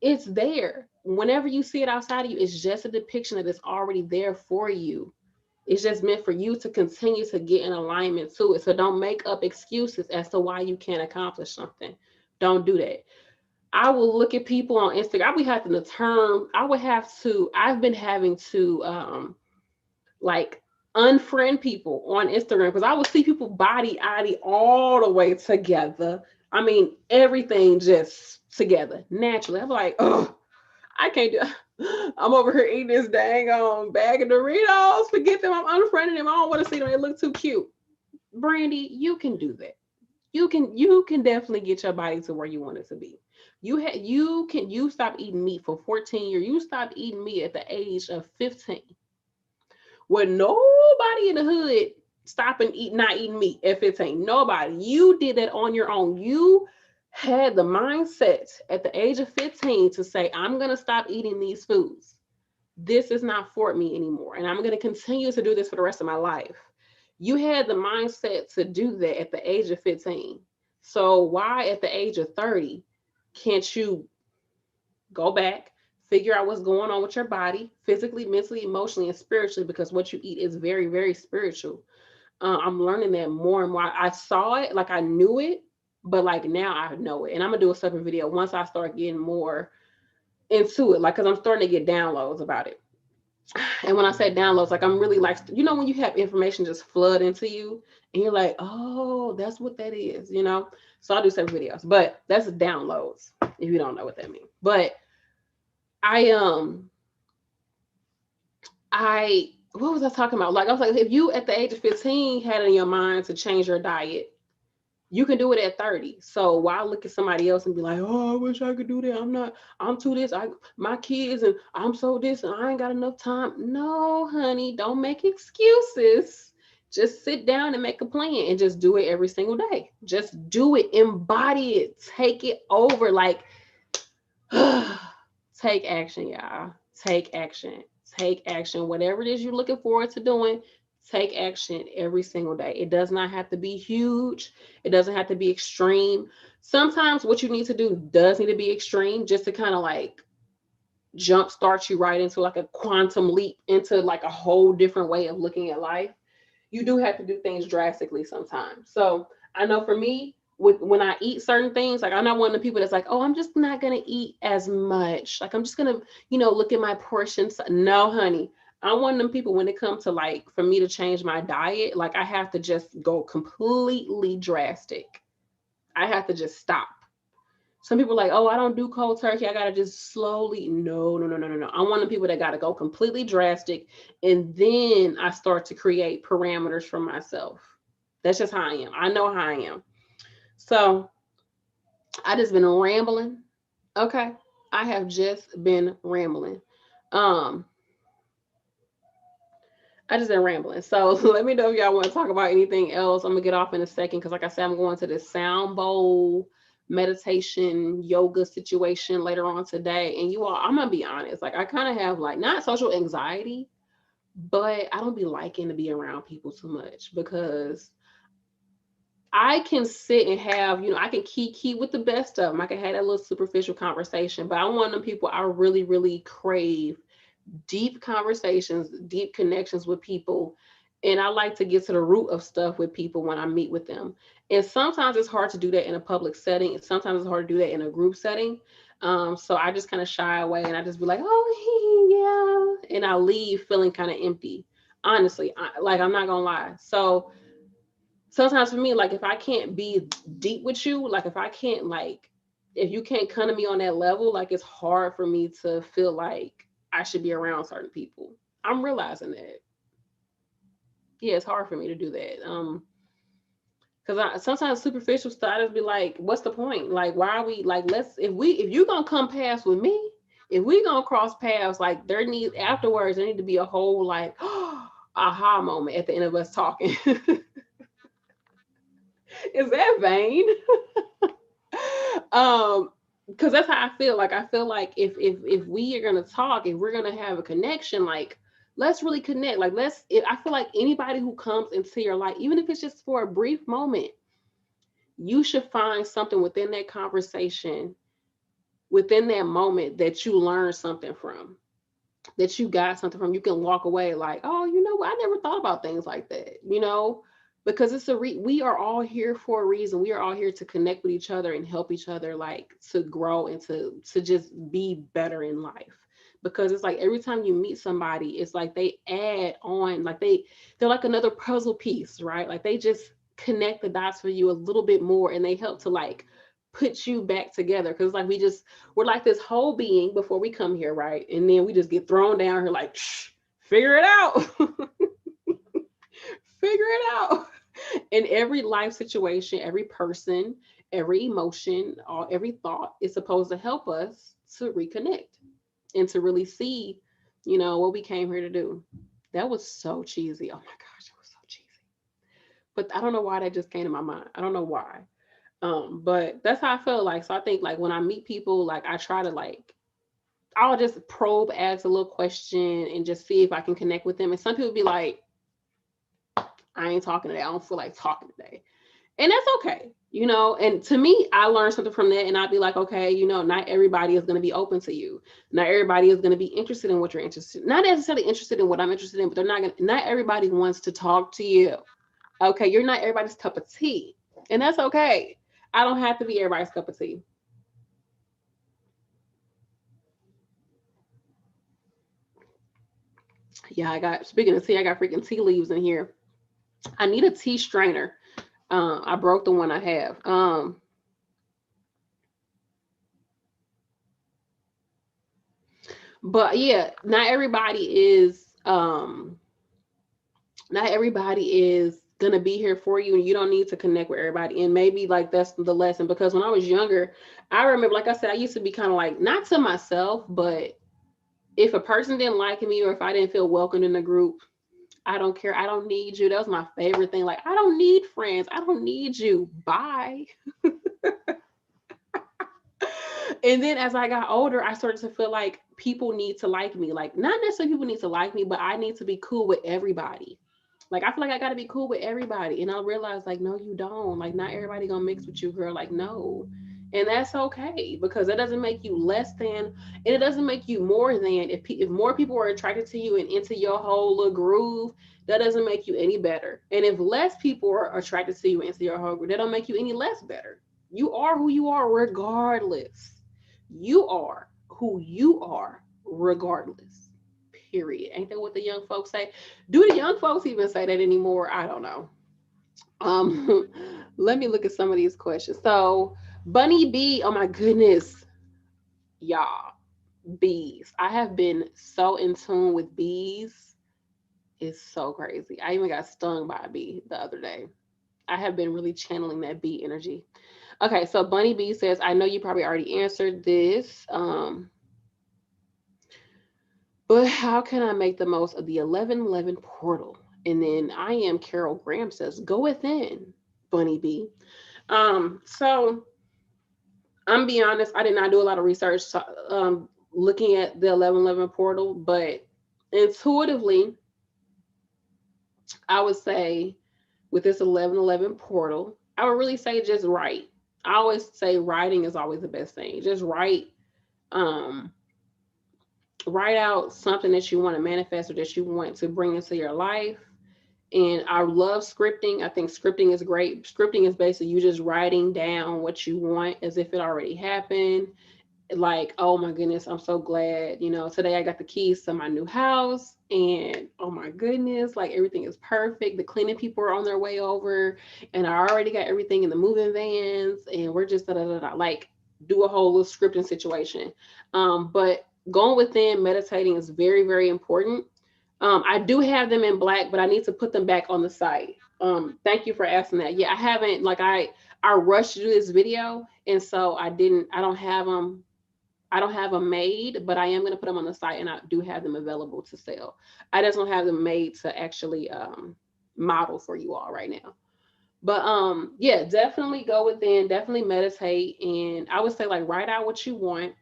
It's there. Whenever you see it outside of you, it's just a depiction that it's already there for you. It's just meant for you to continue to get in alignment to it. So don't make up excuses as to why you can't accomplish something. Don't do that. I will look at people on Instagram. I've been having to like unfriend people on Instagram because I will see people body all the way together. I mean, everything just together naturally. I'm like, oh, I can't do. I'm over here eating this dang bag of Doritos. Forget them. I'm unfriending them. I don't want to see them. They look too cute. Brandy, you can do that. You can definitely get your body to where you want it to be. You stop eating meat for 14 years. You stopped eating meat at the age of 15. With nobody in the hood stopping not eating meat at 15. Nobody. You did that on your own. You had the mindset at the age of 15 to say, I'm going to stop eating these foods. This is not for me anymore. And I'm going to continue to do this for the rest of my life. You had the mindset to do that at the age of 15. So why at the age of 30 can't you go back, figure out what's going on with your body, physically, mentally, emotionally, and spiritually, because what you eat is very, very spiritual. I'm learning that more and more. I saw it, like I knew it, but like now I know it. And I'm gonna do a separate video once I start getting more into it, like because I'm starting to get downloads about it. And when I say downloads, like I'm really like, when you have information just flood into you and you're like, oh, that's what that is. So I'll do separate videos, but that's downloads if you don't know what that means. But I what was I talking about? Like I was like, if you at the age of 15 had it in your mind to change your diet, you can do it at 30. So why look at somebody else and be like, oh, I wish I could do that. I'm too this, my kids and I'm so this and I ain't got enough time. No, honey, don't make excuses. Just sit down and make a plan and just do it every single day. Just do it, embody it, take it over. Like take action, y'all. Take action. Take action. Whatever it is you're looking forward to doing, take action every single day. It does not have to be huge. It doesn't have to be extreme. Sometimes what you need to do does need to be extreme just to kind of like jump start you right into like a quantum leap into like a whole different way of looking at life. You do have to do things drastically sometimes. So I know for me, when I eat certain things, like I'm not one of the people that's like, oh, I'm just not gonna eat as much. Like I'm just gonna, look at my portions. No, honey. I'm one of them people when it comes to like for me to change my diet, like I have to just go completely drastic. I have to just stop. Some people are like, oh, I don't do cold turkey. I gotta just slowly. No, no, no, no, no, no. I'm one of the people that gotta go completely drastic, and then I start to create parameters for myself. That's just how I am. I know how I am. So I just been rambling. Okay. I have just been rambling. Um, I just been rambling. So let me know if y'all want to talk about anything else. I'm gonna get off in a second because like I said, I'm going to this sound bowl meditation yoga situation later on today. And you all, I'm gonna be honest, like I kind of have like not social anxiety, but I don't be liking to be around people too much because I can sit and have, I can key with the best of them. I can have that little superficial conversation, but I'm one of them people I really, really crave deep conversations, deep connections with people. And I like to get to the root of stuff with people when I meet with them. And sometimes it's hard to do that in a public setting. And sometimes it's hard to do that in a group setting. So I just kind of shy away and I just be like, oh, yeah. And I leave feeling kind of empty. Honestly, I'm not going to lie. So sometimes for me, like if I can't be deep with you, like if you can't come to me on that level, like it's hard for me to feel like I should be around certain people. I'm realizing that. Yeah, it's hard for me to do that. Because I sometimes superficial stuff, I just be like, what's the point? Like, why are we like, if you gonna come past with me, if we gonna cross paths, like afterwards, there need to be a whole like aha moment at the end of us talking. Is that vain? Because that's how I feel. Like I feel like if we are gonna talk, if we're gonna have a connection, like let's really connect. Like I feel like anybody who comes into your life, even if it's just for a brief moment, you should find something within that conversation, within that moment, that you learn something from, that you got something from. You can walk away like, oh, you know what, I never thought about things like that, because we are all here for a reason. We are all here to connect with each other and help each other, like to grow and to just be better in life. Because it's like every time you meet somebody, it's like they add on, like they're like another puzzle piece, right? Like they just connect the dots for you a little bit more, and they help to like put you back together. Because like we're like this whole being before we come here, right? And then we just get thrown down here like, shh, figure it out. Figure it out. In every life situation, every person, every emotion, or every thought is supposed to help us to reconnect and to really see, what we came here to do. That was so cheesy. Oh my gosh, it was so cheesy. But I don't know why that just came to my mind. I don't know why. But that's how I feel like. So I think like when I meet people, like I try to like I'll just probe, ask a little question, and just see if I can connect with them. And some people be like, I ain't talking today. I don't feel like talking today. And that's okay. And to me, I learned something from that, and I'd be like, okay, not everybody is going to be open to you. Not everybody is going to be interested in what you're interested in. Not necessarily interested in what I'm interested in, but not everybody wants to talk to you. Okay. You're not everybody's cup of tea, and that's okay. I don't have to be everybody's cup of tea. Yeah, speaking of tea, I got freaking tea leaves in here. I need a tea strainer. I broke the one I have. But yeah, not everybody is gonna be here for you, and you don't need to connect with everybody. And maybe like that's the lesson, because when I was younger, I remember, like I said, I used to be kind of like, not to myself, but if a person didn't like me or if I didn't feel welcomed in the group, I don't care. I don't need you. That was my favorite thing. Like, I don't need friends. I don't need you. Bye. And then as I got older, I started to feel like people need to like me. Like, not necessarily people need to like me, but I need to be cool with everybody. Like, I feel like I got to be cool with everybody. And I realized, like, no, you don't. Like, not everybody gonna mix with you, girl. Like, no. And that's okay, because it doesn't make you less than, and it doesn't make you more than. If more people are attracted to you and into your whole little groove, that doesn't make you any better. And if less people are attracted to you and into your whole groove, that don't make you any less better. You are who you are regardless. You are who you are regardless. Period. Ain't that what the young folks say? Do the young folks even say that anymore? I don't know. Um, let me look at some of these questions. So, Bunny B, oh my goodness, y'all, bees. I have been so in tune with bees. It's so crazy. I even got stung by a bee the other day. I have been really channeling that bee energy. Okay, so Bunny B says, I know you probably already answered this. But how can I make the most of the 1111 portal? And then I am Carol Graham says, go within, Bunny B. So I'm be honest, I did not do a lot of research looking at the 1111 portal, but intuitively, I would say with this 1111 portal, I would really say just write. I always say writing is always the best thing. Just um, write out something that you want to manifest or that you want to bring into your life. And I love scripting. I think scripting is great. Scripting is basically you just writing down what you want as if it already happened. Like, oh my goodness, I'm so glad, today I got the keys to my new house, and oh my goodness, like everything is perfect. The cleaning people are on their way over, and I already got everything in the moving vans, and we're just like do a whole little scripting situation. But going within, meditating is very, very important. I do have them in black, but I need to put them back on the site. Thank you for asking that. Yeah, I haven't, like I rushed to do this video, and so I don't have them I don't have them made, but I am going to put them on the site, and I do have them available to sell. I just don't have them made to actually model for you all right now. But yeah, definitely go within, definitely meditate, and I would say like write out what you want.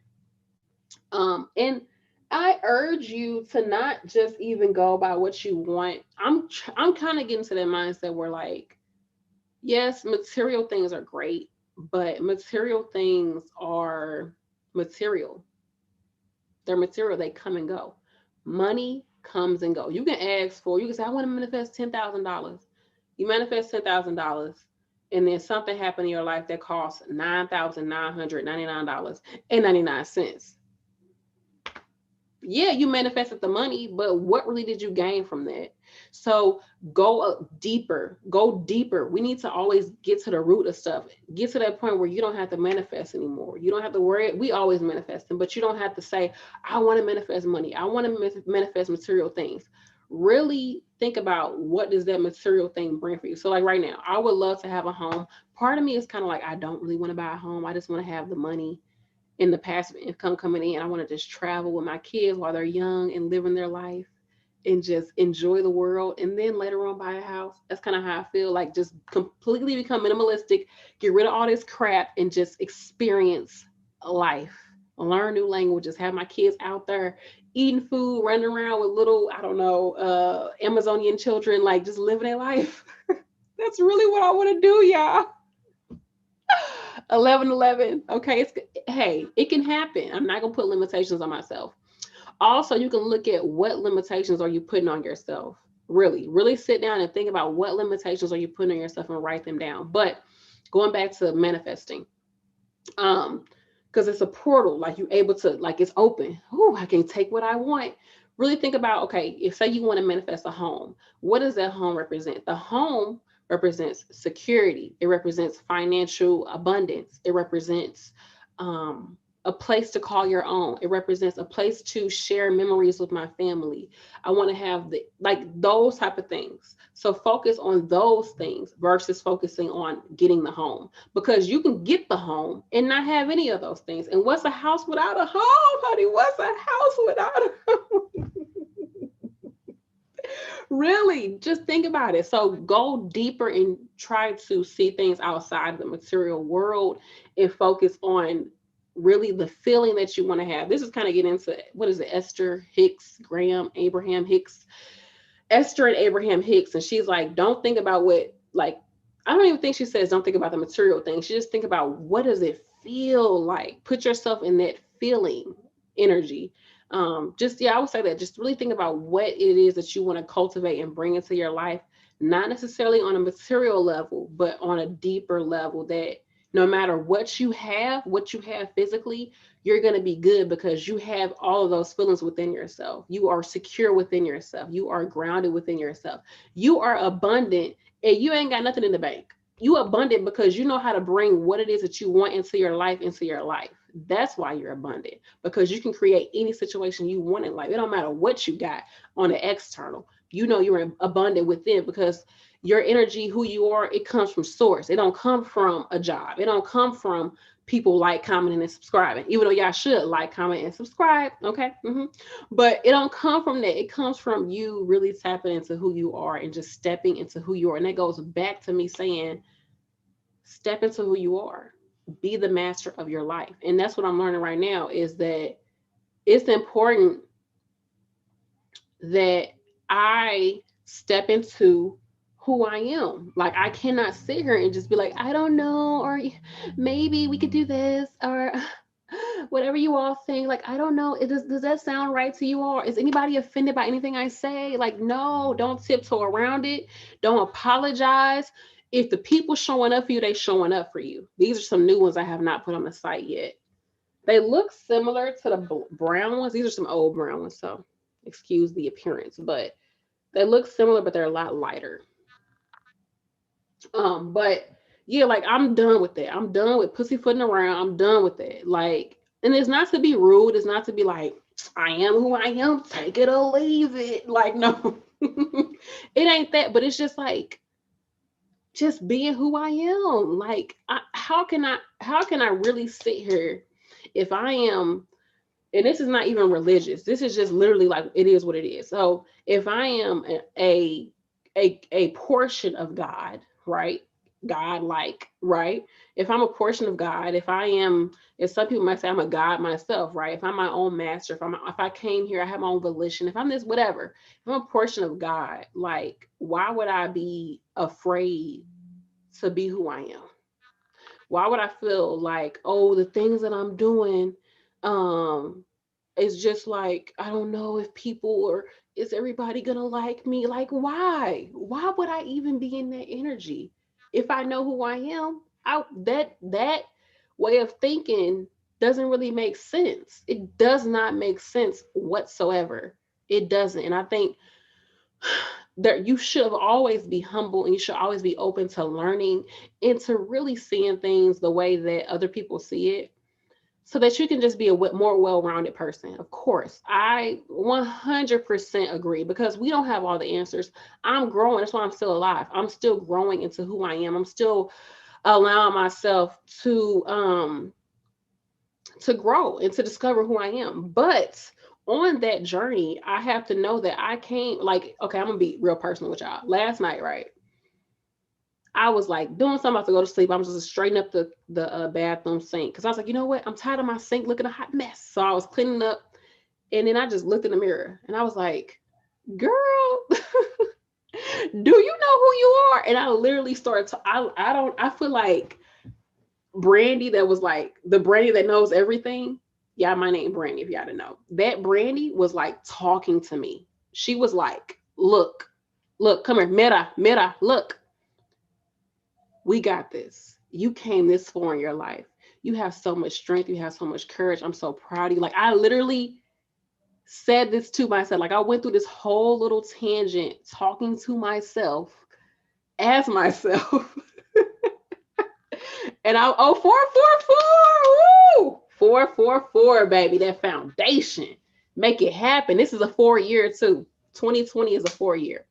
And I urge you to not just even go by what you want. I'm kind of getting to that mindset where like, yes, material things are great, but material things are material. They're material, they come and go. Money comes and go. You can ask for, you can say, I want to manifest $10,000. You manifest $10,000, and then something happened in your life that costs $9,999.99. Yeah, you manifested the money, but what really did you gain from that? So go up deeper, go deeper. We need to always get to the root of stuff. Get to that point where you don't have to manifest anymore. You don't have to worry. We always manifesting, but you don't have to say, I want to manifest money. I want to manifest material things. Really think about what does that material thing bring for you. So like right now, I would love to have a home. Part of me is kind of like, I don't really want to buy a home. I just want to have the money in the passive income coming in. I want to just travel with my kids while they're young and living their life and just enjoy the world. And then later on buy a house. That's kind of how I feel, like just completely become minimalistic, get rid of all this crap and just experience life, learn new languages, have my kids out there eating food, running around with little, I don't know, Amazonian children, like just living their life. That's really what I want to do, y'all. 11 11. Okay, hey, it can happen. I'm not gonna put limitations on myself. Also, you can look at what limitations are you putting on yourself. Really sit down and think about what limitations are you putting on yourself and write them down. But going back to manifesting, um, because it's a portal, like you're able to, like it's open. Oh, I can take what I want. Really think about, okay, if say you want to manifest a home, what does that home represent? The home represents security, it represents financial abundance, it represents a place to call your own, it represents a place to share memories with my family. I want to have the, like those type of things. So focus on those things versus focusing on getting the home, because you can get the home and not have any of those things. And what's a house without a home, honey? What's a house without a home? Really, just think about it. So go deeper and try to see things outside of the material world and focus on really the feeling that you want to have. This is kind of getting into, what is it, Esther Hicks, Graham, Abraham Hicks, Esther and Abraham Hicks. And she's like, don't think about what, like, I don't even think she says don't think about the material thing. She just think about what does it feel like? Put yourself in that feeling energy. Just, yeah, I would say that. Just really think about what it is that you want to cultivate and bring into your life, not necessarily on a material level, but on a deeper level, that no matter what you have physically, you're going to be good because you have all of those feelings within yourself. You are secure within yourself. You are grounded within yourself. You are abundant, and you ain't got nothing in the bank. You abundant because you know how to bring what it is that you want into your life into your life. That's why you're abundant, because you can create any situation you want in life. It don't matter what you got on the external. You know you're abundant within, because your energy, who you are, it comes from source. It don't come from a job. It don't come from people like, commenting, and subscribing, even though y'all should like, comment, and subscribe. Okay. But it don't come from that. It comes from you really tapping into who you are and just stepping into who you are. And that goes back to me saying, step into who you are, be the master of your life. And that's what I'm learning right now, is that it's important that I step into who I am. Like, I cannot sit here and just be like, I don't know, or maybe we could do this, or whatever you all think. Like, I don't know. Does that sound right to you all? Is anybody offended by anything I say? Like, no, don't tiptoe around it. Don't apologize. If the people showing up for you, they showing up for you. These are some new ones I have not put on the site yet. They look similar to the brown ones. These are some old brown ones, so excuse the appearance, but they look similar, but they're a lot lighter. But yeah, like I'm done with that. I'm done with pussyfooting around. I'm done with that. Like, and it's not to be rude. It's not to be like, I am who I am. Take it or leave it. Like, no, it ain't that. But it's just like, just being who I am. Like, how can I really sit here if I am and this is not even religious. This is just literally like it is what it is. So if I am a portion of God, right? God like, right? If I'm a portion of God, if I am, if some people might say I'm a God myself, right? If I'm my own master, if I came here, I have my own volition, if I'm this, whatever, if I'm a portion of God, like why would I be afraid to be who I am? Why would I feel like, oh, the things that I'm doing, um, it's just like, I don't know if people or is everybody gonna like me? Like, why? Why would I even be in that energy? If I know who I am, that way of thinking doesn't really make sense. It does not make sense whatsoever. It doesn't. And I think that you should always be humble and you should always be open to learning and to really seeing things the way that other people see it so that you can just be a more well-rounded person. Of course, I 100% agree because we don't have all the answers. I'm growing. That's why I'm still alive. I'm still growing into who I am. I'm still allowing myself to grow and to discover who I am. But on that journey, I have to know that I came like, okay, I'm gonna be real personal with y'all. Last night, right? I was like doing something about to go to sleep. I'm just straighten up the bathroom sink because I was like, you know what? I'm tired of my sink looking a hot mess. So I was cleaning up, and then I just looked in the mirror and I was like, girl, do you know who you are? And I literally started to. I feel like Brandy that was like the Brandy that knows everything. Yeah, my name Brandy, if y'all didn't know. That Brandy was like talking to me. She was like, look, come here, Mira, look, we got this. You came this far in your life. You have so much strength. You have so much courage. I'm so proud of you. Like I literally said this to myself. Like I went through this whole little tangent talking to myself as myself. And I oh 444, woo! 444, baby. That foundation. Make it happen. This is a 4 year too. 2020 is a 4 year.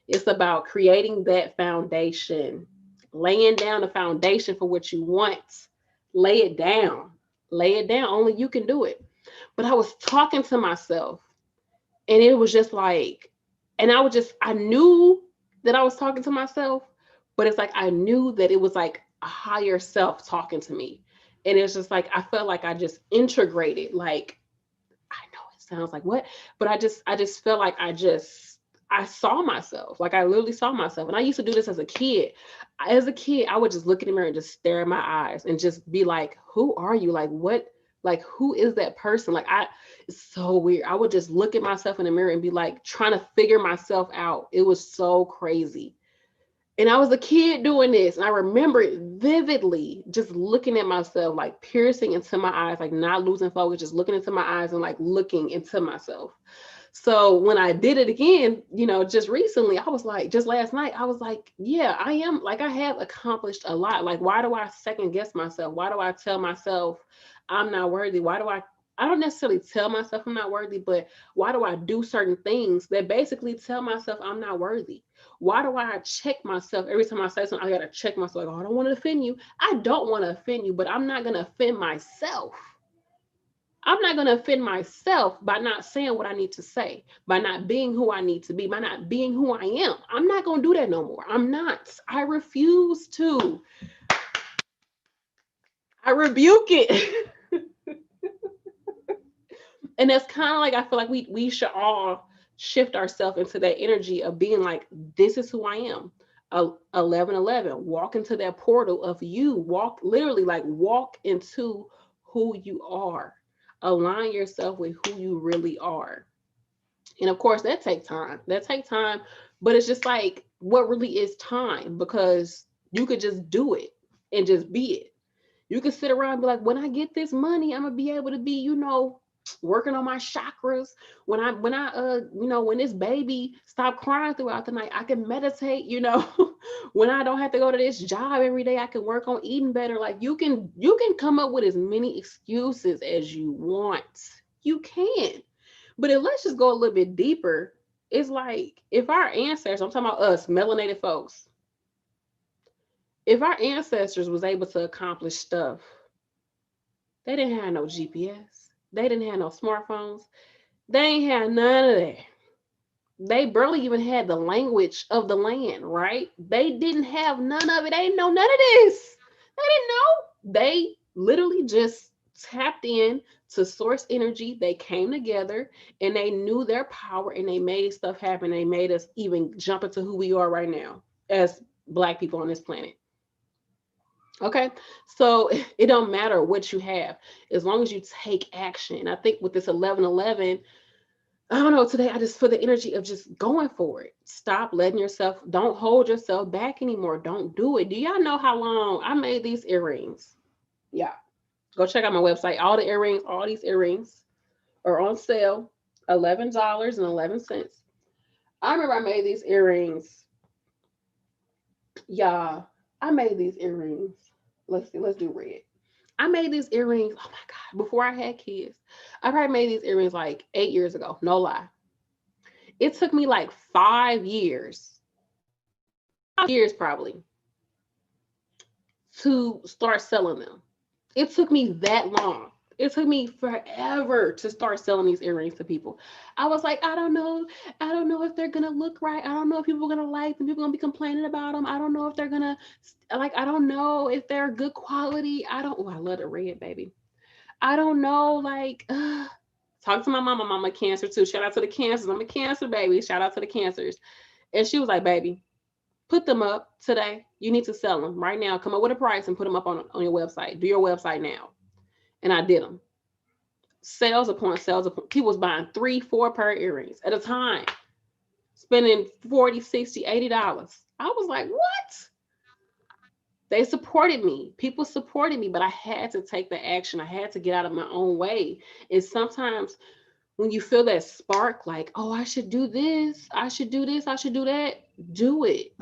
It's about creating that foundation, laying down the foundation for what you want. Lay it down. Lay it down. Only you can do it. But I was talking to myself and it was just like, and I knew that I was talking to myself, but it's like I knew that it was like a higher self talking to me. And it's just like I felt like I just integrated, like I know it sounds like what, but I just felt like I saw myself. Like I literally saw myself. And I used to do this as a kid. As a kid, I would just look in the mirror and just stare in my eyes and just be like, who are you? Like what? Like who is that person? Like it's so weird. I would just look at myself in the mirror and be like trying to figure myself out. It was so crazy. And I was a kid doing this. And I remember it vividly, just looking at myself, like piercing into my eyes, like not losing focus, just looking into my eyes and like looking into myself. So when I did it again, just recently, I was like, just last night, I was like, yeah, I am like, I have accomplished a lot. Like, why do I second guess myself? Why do I tell myself I'm not worthy? I don't necessarily tell myself I'm not worthy, but why do I do certain things that basically tell myself I'm not worthy? Why do I check myself every time I say something? I got to check myself. Like, oh, I don't want to offend you. I don't want to offend you, but I'm not going to offend myself. I'm not going to offend myself by not saying what I need to say, by not being who I need to be, by not being who I am. I'm not going to do that no more. I'm not. I refuse to. I rebuke it. And that's kind of like, I feel like we should all shift ourselves into that energy of being like, this is who I am. 1111, walk into that portal of you. Walk, literally, like walk into who you are. Align yourself with who you really are. And of course, that takes time. But it's just like, what really is time? Because you could just do it and just be it. You can sit around and be like, when I get this money, I'm gonna be able to be, working on my chakras. When this baby stop crying throughout the night, I can meditate. When I don't have to go to this job every day, I can work on eating better. Like you can come up with as many excuses as you want. You can. But let's just go a little bit deeper. It's like if our ancestors, I'm talking about us, melanated folks, if our ancestors was able to accomplish stuff, they didn't have no GPS. They didn't have no smartphones. They ain't had none of that. They barely even had the language of the land, right? They didn't have none of it. They didn't know none of this. They didn't know. They literally just tapped in to source energy. They came together and they knew their power and they made stuff happen. They made us even jump into who we are right now as Black people on this planet. Okay, so it don't matter what you have as long as you take action. I think with this 1111, I don't know, today I just feel the energy of just going for it. Stop letting yourself, don't hold yourself back anymore. Don't do it. Do y'all know how long I made these earrings? Yeah. Go check out my website. All the earrings, all these earrings are on sale, $11.11. I remember I made these earrings. Yeah, I made these earrings. Let's see, let's do red. I made these earrings, oh my God, before I had kids. I probably made these earrings like 8 years ago, no lie. It took me like 5 years, 5 years probably, to start selling them. It took me that long. It took me forever to start selling these earrings to people. I was like, I don't know. I don't know if they're gonna look right. I don't know if people are gonna like them. People are gonna be complaining about them. I don't know if they're gonna like. I don't know if they're good quality. I don't. Oh, I love the red, baby. I don't know. Like, talk to my mama. Mama cancer too. Shout out to the cancers. I'm a cancer baby. Shout out to the cancers. And she was like, baby, put them up today. You need to sell them right now. Come up with a price and put them up on your website. Do your website now. And I did them. Sales upon sales upon. People was buying 3, 4 pair of earrings at a time, spending 40, 60, $80. I was like, what? They supported me. People supported me, but I had to take the action. I had to get out of my own way. And sometimes when you feel that spark, like, oh, I should do this, I should do this, I should do that, do it.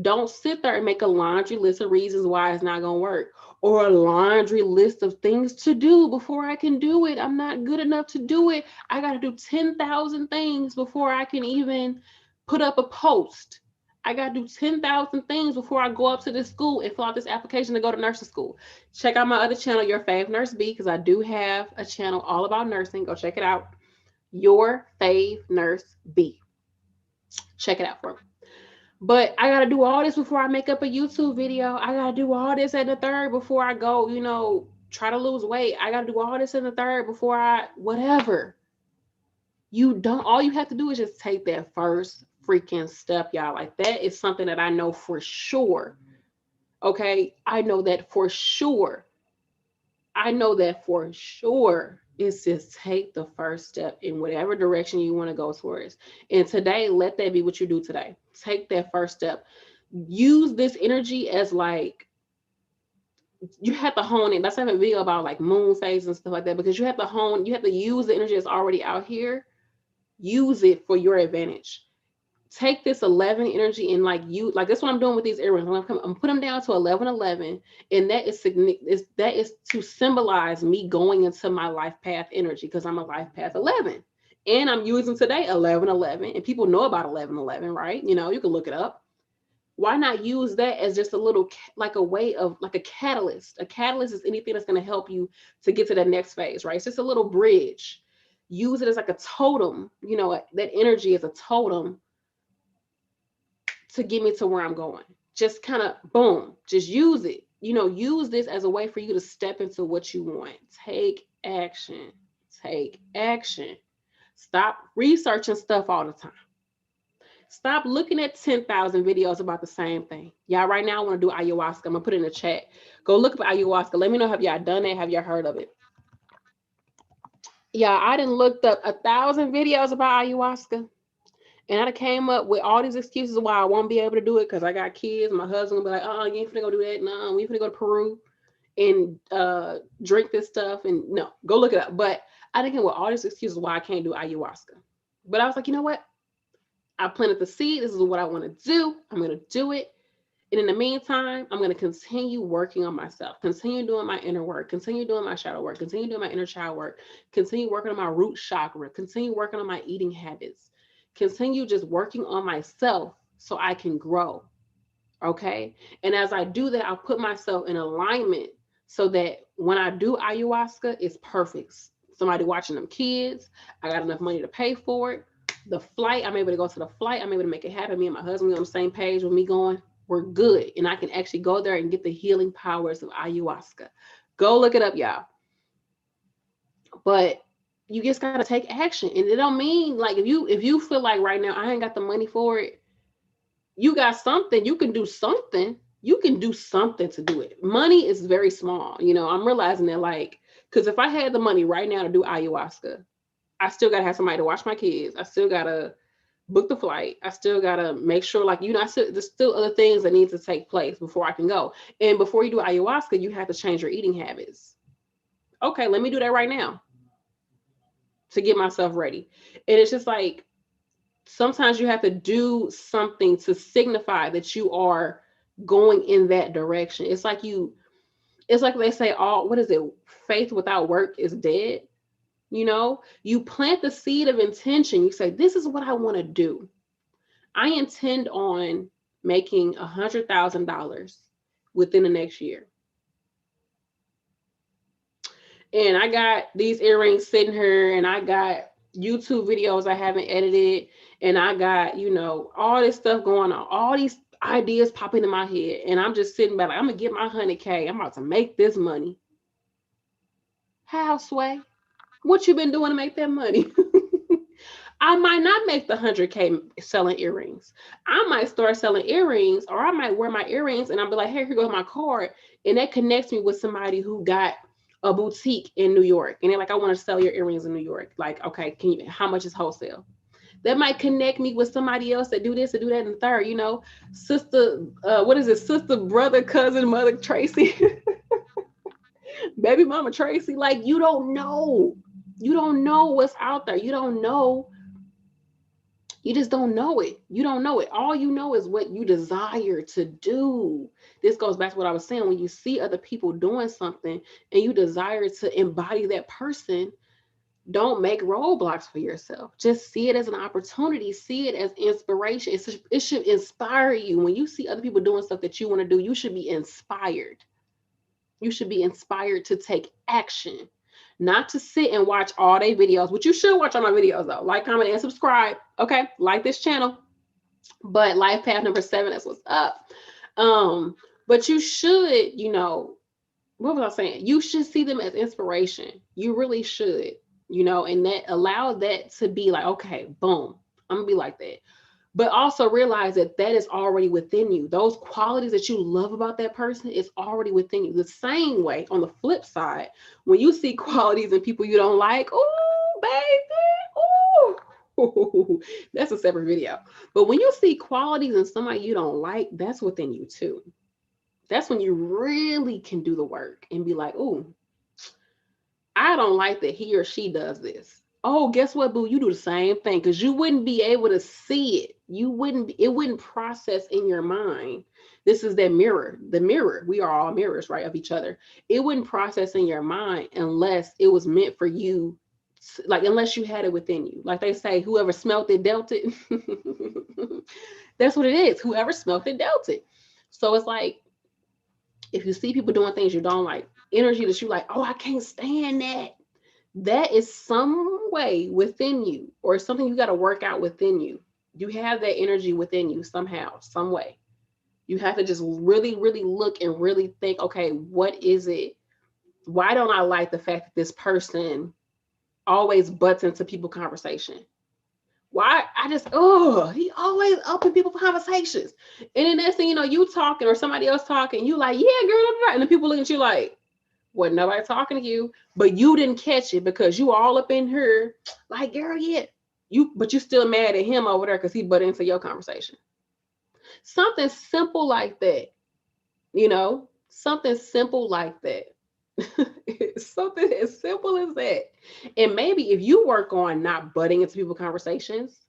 Don't sit there and make a laundry list of reasons why it's not going to work, or a laundry list of things to do before I can do it. I'm not good enough to do it. I got to do 10,000 things before I can even put up a post. I got to do 10,000 things before I go up to this school and fill out this application to go to nursing school. Check out my other channel, Your Fave Nurse B, because I do have a channel all about nursing. Go check it out. Your Fave Nurse B. Check it out for me. But I gotta do all this before I make up a YouTube video. I gotta do all this at the third before I go, try to lose weight. I gotta do all this in the third before I whatever. All you have to do is just take that first freaking step, y'all. Like, that is something that I know for sure. Okay. I know that for sure. Is just take the first step in whatever direction you want to go towards. And today, let that be what you do today. Take that first step. Use this energy as like, you have to hone it. Let's have a video about like moon phase and stuff like that, because you have to use the energy that's already out here. Use it for your advantage. Take this 11 energy and like that's what I'm doing with these earrings. I'm put them down to 1111, and that is to symbolize me going into my life path energy, because I'm a life path 11, and I'm using today 1111, and people know about 1111, right? You can look it up. Why not use that as just a little, like a way of, like a catalyst? A catalyst is anything that's going to help you to get to the next phase, right? It's just a little bridge. Use it as like a totem. That energy is a totem to get me to where I'm going. Just kind of boom, just use it. Use this as a way for you to step into what you want. Take action. Take action. Stop researching stuff all the time. Stop looking at 10,000 videos about the same thing. Y'all, right now I want to do ayahuasca. I'm gonna put it in the chat. Go look up ayahuasca. Let me know, have y'all done it? Have y'all heard of it? Yeah, I done looked up 1,000 videos about ayahuasca. And I came up with all these excuses why I won't be able to do it, because I got kids. My husband will be like, oh, you ain't finna go do that. No, we finna go to Peru and drink this stuff. And no, go look it up. But I didn't come with all these excuses why I can't do ayahuasca. But I was like, you know what? I planted the seed. This is what I want to do. I'm going to do it. And in the meantime, I'm going to continue working on myself, continue doing my inner work, continue doing my shadow work, continue doing my inner child work, continue working on my root chakra, continue working on my eating habits, continue just working on myself so I can grow. Okay. And as I do that, I'll put myself in alignment so that when I do ayahuasca, it's perfect somebody watching them kids. I got enough money to pay for it. The flight, I'm able to go to the flight. I'm able to make it happen. Me and my husband, we on the same page with me going, we're good. And I can actually go there and get the healing powers of ayahuasca. Go look it up, y'all. But you just gotta take action. And it don't mean like if you feel like right now I ain't got the money for it, you got something, you can do something. You can do something to do it. Money is very small. I'm realizing that, like, because if I had the money right now to do ayahuasca, I still gotta have somebody to watch my kids. I still gotta book the flight. I still gotta make sure, like, there's still other things that need to take place before I can go. And before you do ayahuasca, you have to change your eating habits. Okay, let me do that right now to get myself ready. And it's just like sometimes you have to do something to signify that you are going in that direction. It's like they say, all, what is it? Faith without work is dead. You plant the seed of intention. You say, this is what I want to do. I intend on making $100,000 within the next year. And I got these earrings sitting here, and I got YouTube videos I haven't edited, and I got, all this stuff going on, all these ideas popping in my head, and I'm just sitting back like, I'm gonna get my 100K. I'm about to make this money. How, Sway? What you been doing to make that money? I might not make the 100K selling earrings. I might start selling earrings, or I might wear my earrings and I'll be like, hey, here goes my card. And that connects me with somebody who got a boutique in New York. And they're like, I want to sell your earrings in New York. Like, okay, how much is wholesale? That might connect me with somebody else that do this and do that and third, sister, what is it? Sister, brother, cousin, mother, Tracy, baby mama, Tracy. Like, you don't know. You don't know what's out there. You don't know. You just don't know it. You don't know it. All you know is what you desire to do. This goes back to what I was saying. When you see other people doing something and you desire to embody that person, don't make roadblocks for yourself. Just see it as an opportunity. See it as inspiration. It should inspire you. When you see other people doing stuff that you want to do, you should be inspired. You should be inspired to take action. Not to sit and watch all their videos, which you should watch all my videos though. Like, comment, and subscribe. Okay, like this channel. But life path number 7, that's what's up. But you should, what was I saying? You should see them as inspiration. You really should, and that allow that to be like, okay, boom, I'm gonna be like that. But also realize that is already within you. Those qualities that you love about that person is already within you. The same way, on the flip side, when you see qualities in people you don't like, oh, baby, oh, that's a separate video. But when you see qualities in somebody you don't like, that's within you too. That's when you really can do the work and be like, oh, I don't like that he or she does this. Oh, guess what, boo? You do the same thing, because you wouldn't be able to see it. It wouldn't process in your mind. This is that mirror, the mirror. We are all mirrors, right, of each other. It wouldn't process in your mind unless it was meant for you, like, unless you had it within you. Like they say, whoever smelt it, dealt it. That's what it is. Whoever smelt it, dealt it. So it's like, if you see people doing things you don't like, energy that you like, oh, I can't stand that. That is some way within you, or something you got to work out within you. You have that energy within you somehow, some way. You have to just really, really look and really think, okay, what is it? Why don't I like the fact that this person always butts into people's conversation? Why? He always up in people's conversations. And then next thing you know, you talking or somebody else talking, you like, yeah, girl, and the people looking at you like, wasn't nobody talking to you, but you didn't catch it because you all up in here like, girl, yeah. But you still mad at him over there because he butted into your conversation. Something simple like that, something simple like that. Something as simple as that. And maybe if you work on not butting into people's conversations,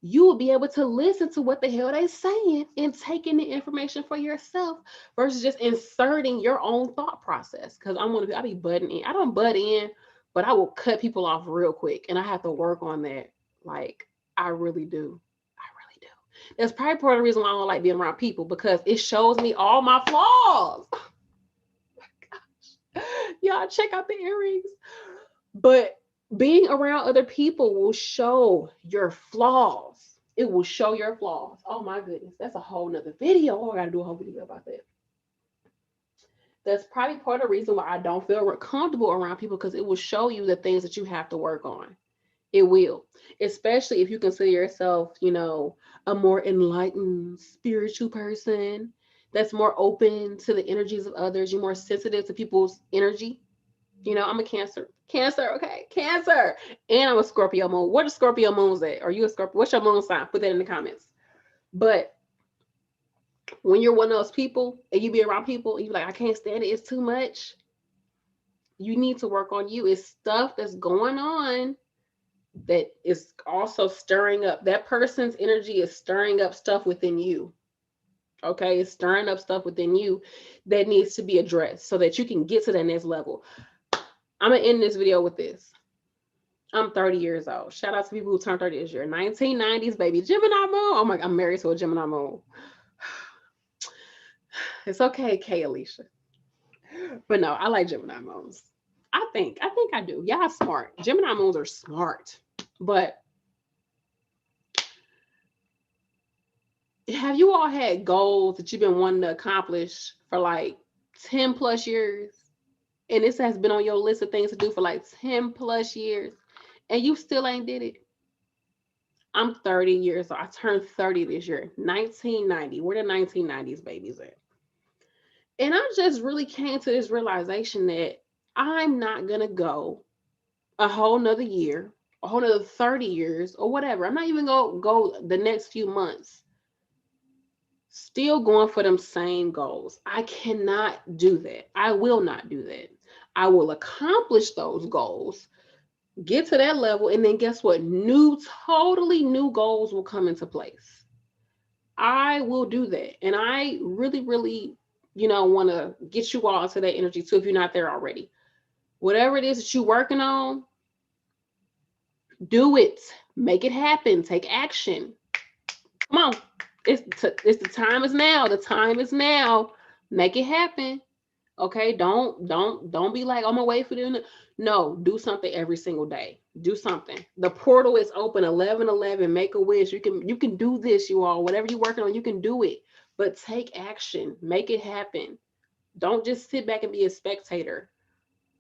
you will be able to listen to what the hell they're saying and taking the information for yourself versus just inserting your own thought process. Because I be butting in. I don't butt in, but I will cut people off real quick. And I have to work on that. Like, I really do. That's probably part of the reason why I don't like being around people, because it shows me all my flaws. Oh my gosh. Y'all check out the earrings. But Being around other people will show your flaws. It will show your flaws. Oh my goodness, that's a whole nother video. Oh, I gotta do a whole video about that. That's probably part of the reason why I don't feel comfortable around people, because it will show you the things that you have to work on. It will, especially if you consider yourself, a more enlightened spiritual person that's more open to the energies of others. You're more sensitive to people's energy. I'm a Cancer, okay, Cancer, and I'm a Scorpio moon. What are Scorpio moons at? Are you a Scorpio? What's your moon sign? Put that in the comments. But when you're one of those people and you be around people and you're like, I can't stand it, it's too much. You need to work on you. It's stuff that's going on that is also stirring up. That person's energy is stirring up stuff within you. Okay, it's stirring up stuff within you that needs to be addressed so that you can get to that next level. I'm gonna end this video with this. I'm 30 years old. Shout out to people who turned 30 this year. 1990s, baby. Gemini moon. Oh my, I'm married to a Gemini moon. It's okay, Kay Alicia. But no, I like Gemini moons. I think I do. Y'all smart. Gemini moons are smart. But have you all had goals that you've been wanting to accomplish for like 10 plus years? And this has been on your list of things to do for like 10 plus years, and you still ain't did it? I'm 30 years old. I turned 30 this year. 1990. Where the 1990s babies at? And I just really came to this realization that I'm not going to go a whole nother year, a whole nother 30 years or whatever. I'm not even going to go the next few months still going for them same goals. I cannot do that. I will not do that. I will accomplish those goals, get to that level, and then guess what? Totally new goals will come into place. I will do that. And I really, really, want to get you all to that energy too if you're not there already. Whatever it is that you're working on, do it. Make it happen. Take action. Come on. It's the time is now. The time is now. Make it happen. Okay, don't be like, I'm gonna wait for them. No, do something every single day. Do something. The portal is open 11/11. Make a wish. You can do this, you all. Whatever you're working on, you can do it. But take action. Make it happen. Don't just sit back and be a spectator.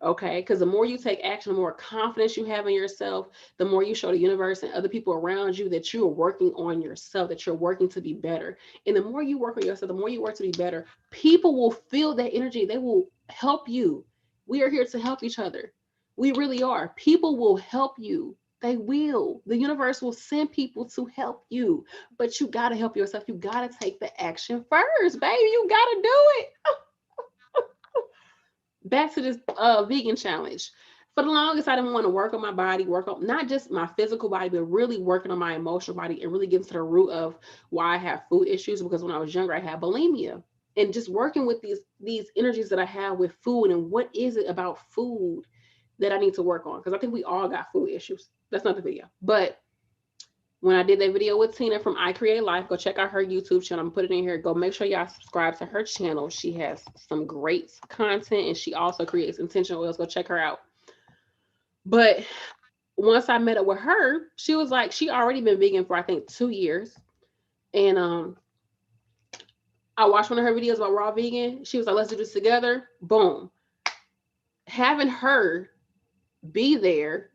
Okay, because the more you take action, the more confidence you have in yourself, the more you show the universe and other people around you that you are working on yourself, that you're working to be better. And the more you work on yourself, the more you work to be better, people will feel that energy. They will help you. We are here to help each other. We really are. People will help you. They will. The universe will send people to help you. But you got to help yourself. You got to take the action first, baby. You got to do it. Back to this vegan challenge. For the longest, I didn't want to work on my body, work on not just my physical body, but really working on my emotional body and really getting to the root of why I have food issues. Because when I was younger, I had bulimia, and just working with these energies that I have with food, and what is it about food that I need to work on? Because I think we all got food issues. That's not the video, but when I did that video with Tina from I Create Life, go check out her YouTube channel. I'm putting it in here. Go make sure y'all subscribe to her channel. She has some great content, and she also creates intentional oils. Go check her out. But once I met up with her, she was like, she already been vegan for I think 2 years. And I watched one of her videos about raw vegan. She was like, let's do this together. Boom. Having her be there,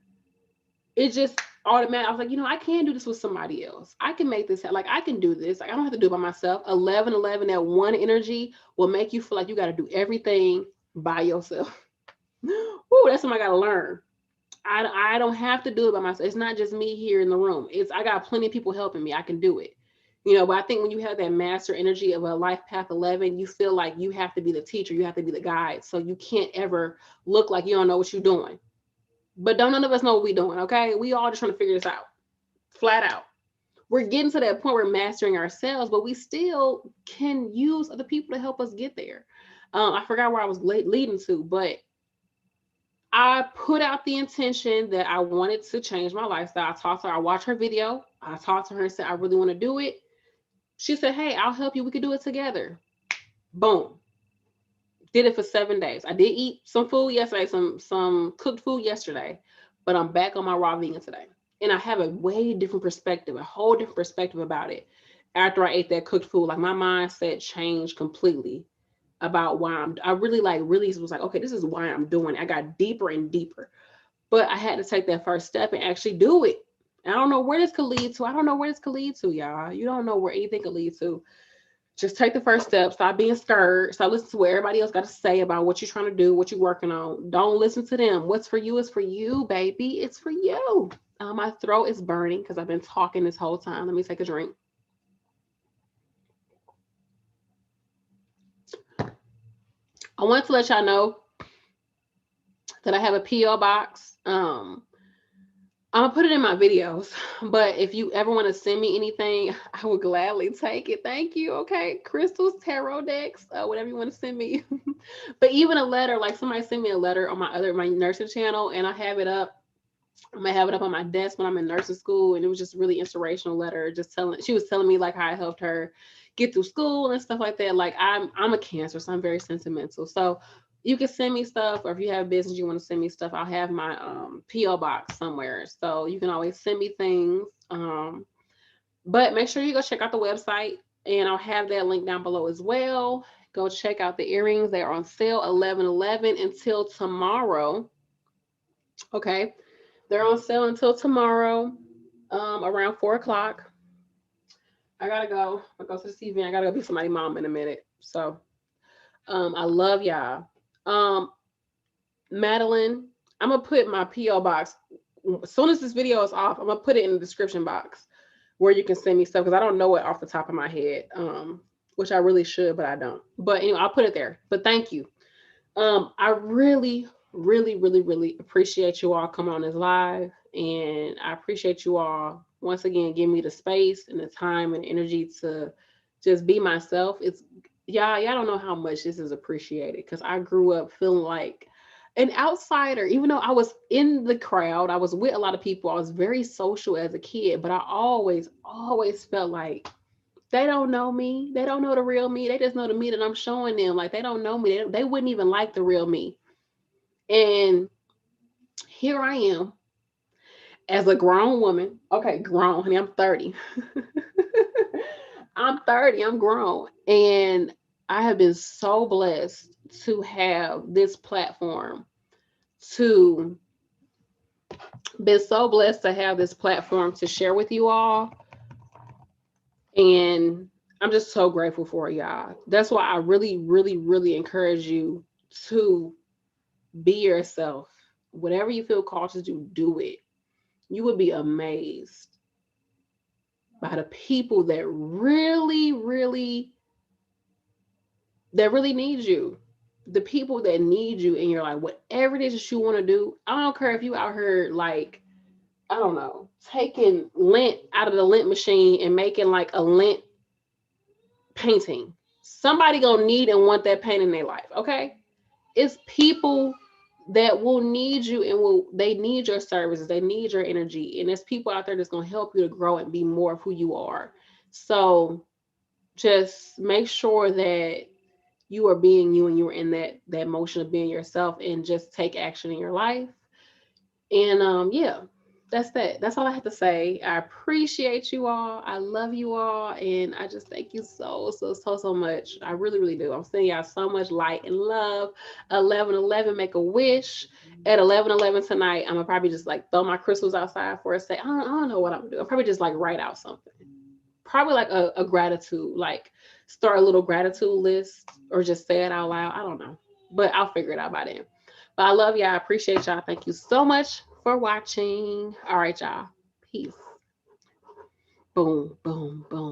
it just automatic. I was like, I can't do this with somebody else. I can make this like I can do this. Like, I don't have to do it by myself. 11/11, that one energy will make you feel like you got to do everything by yourself. Ooh, that's something I got to learn. I don't have to do it by myself. It's not just me here in the room. I got plenty of people helping me. I can do it. But I think when you have that master energy of a life path 11, you feel like you have to be the teacher. You have to be the guide. So you can't ever look like you don't know what you're doing. But none of us know what we're doing, okay? We all just trying to figure this out, flat out. We're getting to that point where we're mastering ourselves, but we still can use other people to help us get there. I forgot where I was leading to, but I put out the intention that I wanted to change my lifestyle. I talked to her. I watched her video. I talked to her and said, I really want to do it. She said, hey, I'll help you. We could do it together. Boom. Did it for 7 days. I did eat some food yesterday, some cooked food yesterday. but I'm back on my raw vegan today. And I have a way different perspective, a whole different perspective about it after I ate that cooked food. Like my mindset changed completely about why I really was like, okay, this is why I'm doing it. I got deeper and deeper. But I had to take that first step and actually do it. I don't know where this could lead to. I don't know where this could lead to, y'all. You don't know where anything could lead to. Just take the first step. Stop being scared. Stop listening to what everybody else got to say about what you're trying to do, what you're working on. Don't listen to them. What's for you is for you, baby. It's for you. My throat is burning because I've been talking this whole time. Let me take a drink. I want to let y'all know that I have a P.O. box. I'm gonna put it in my videos, but if you ever want to send me anything, I would gladly take it. Thank you. Okay, crystals, tarot decks, whatever you want to send me. But even a letter, like somebody sent me a letter on my nursing channel, and I have it up. I'm gonna have it up on my desk when I'm in nursing school, and it was just really inspirational letter. She was telling me like how I helped her get through school and stuff like that. Like I'm a Cancer, so I'm very sentimental. So you can send me stuff, or if you have business you want to send me stuff, I'll have my P.O. box somewhere. So you can always send me things. But make sure you go check out the website, and I'll have that link down below as well. Go check out the earrings. They are on sale 11/11 until tomorrow. Okay. They're on sale until tomorrow, around 4 o'clock. I gotta go. I go to the TV. I gotta go be somebody's mom in a minute. So I love y'all. Madeline, I'm gonna put my P.O. box as soon as this video is off. I'm gonna put it in the description box where you can send me stuff because I don't know it off the top of my head. Which I really should, but I don't. But anyway, I'll put it there. But thank you. I really, really, really, really appreciate you all coming on this live, and I appreciate you all once again giving me the space and the time and energy to just be myself. It's y'all don't know how much this is appreciated because I grew up feeling like an outsider. Even though I was in the crowd, I was with a lot of people, I was very social as a kid, but I always felt like they don't know me. They don't know the real me. They just know the me that I'm showing them. Like they don't know me. They wouldn't even like the real me. And here I am as a grown woman. Okay, grown, honey. I'm 30. I'm 30. I'm grown. And I have been so blessed to have this platform to share with you all. And I'm just so grateful for y'all. That's why I really, really, really encourage you to be yourself. Whatever you feel called to do, do it. You would be amazed by the people that really, really, need you. The people that need you in your life, whatever it is that you want to do. I don't care if you out here like, I don't know, taking lint out of the lint machine and making like a lint painting. Somebody gonna need and want that paint in their life. Okay, it's people that will need you and they need your services, they need your energy, and there's people out there that's gonna help you to grow and be more of who you are. So just make sure that you are being you and you're in that motion of being yourself, and just take action in your life. And yeah, that's all I have to say. I appreciate you all. I love you all, and I just thank you so much. I really, really do. I'm sending y'all so much light and love. 11/11, make a wish. At 11/11 tonight, I'm gonna probably just like throw my crystals outside for a second. I don't know what I'm gonna do. I'll probably just like write out something. Probably like a gratitude, like start a little gratitude list, or just say it out loud. I don't know, but I'll figure it out by then. But I love y'all. I appreciate y'all. Thank you so much for watching. All right, y'all. Peace. Boom, boom, boom.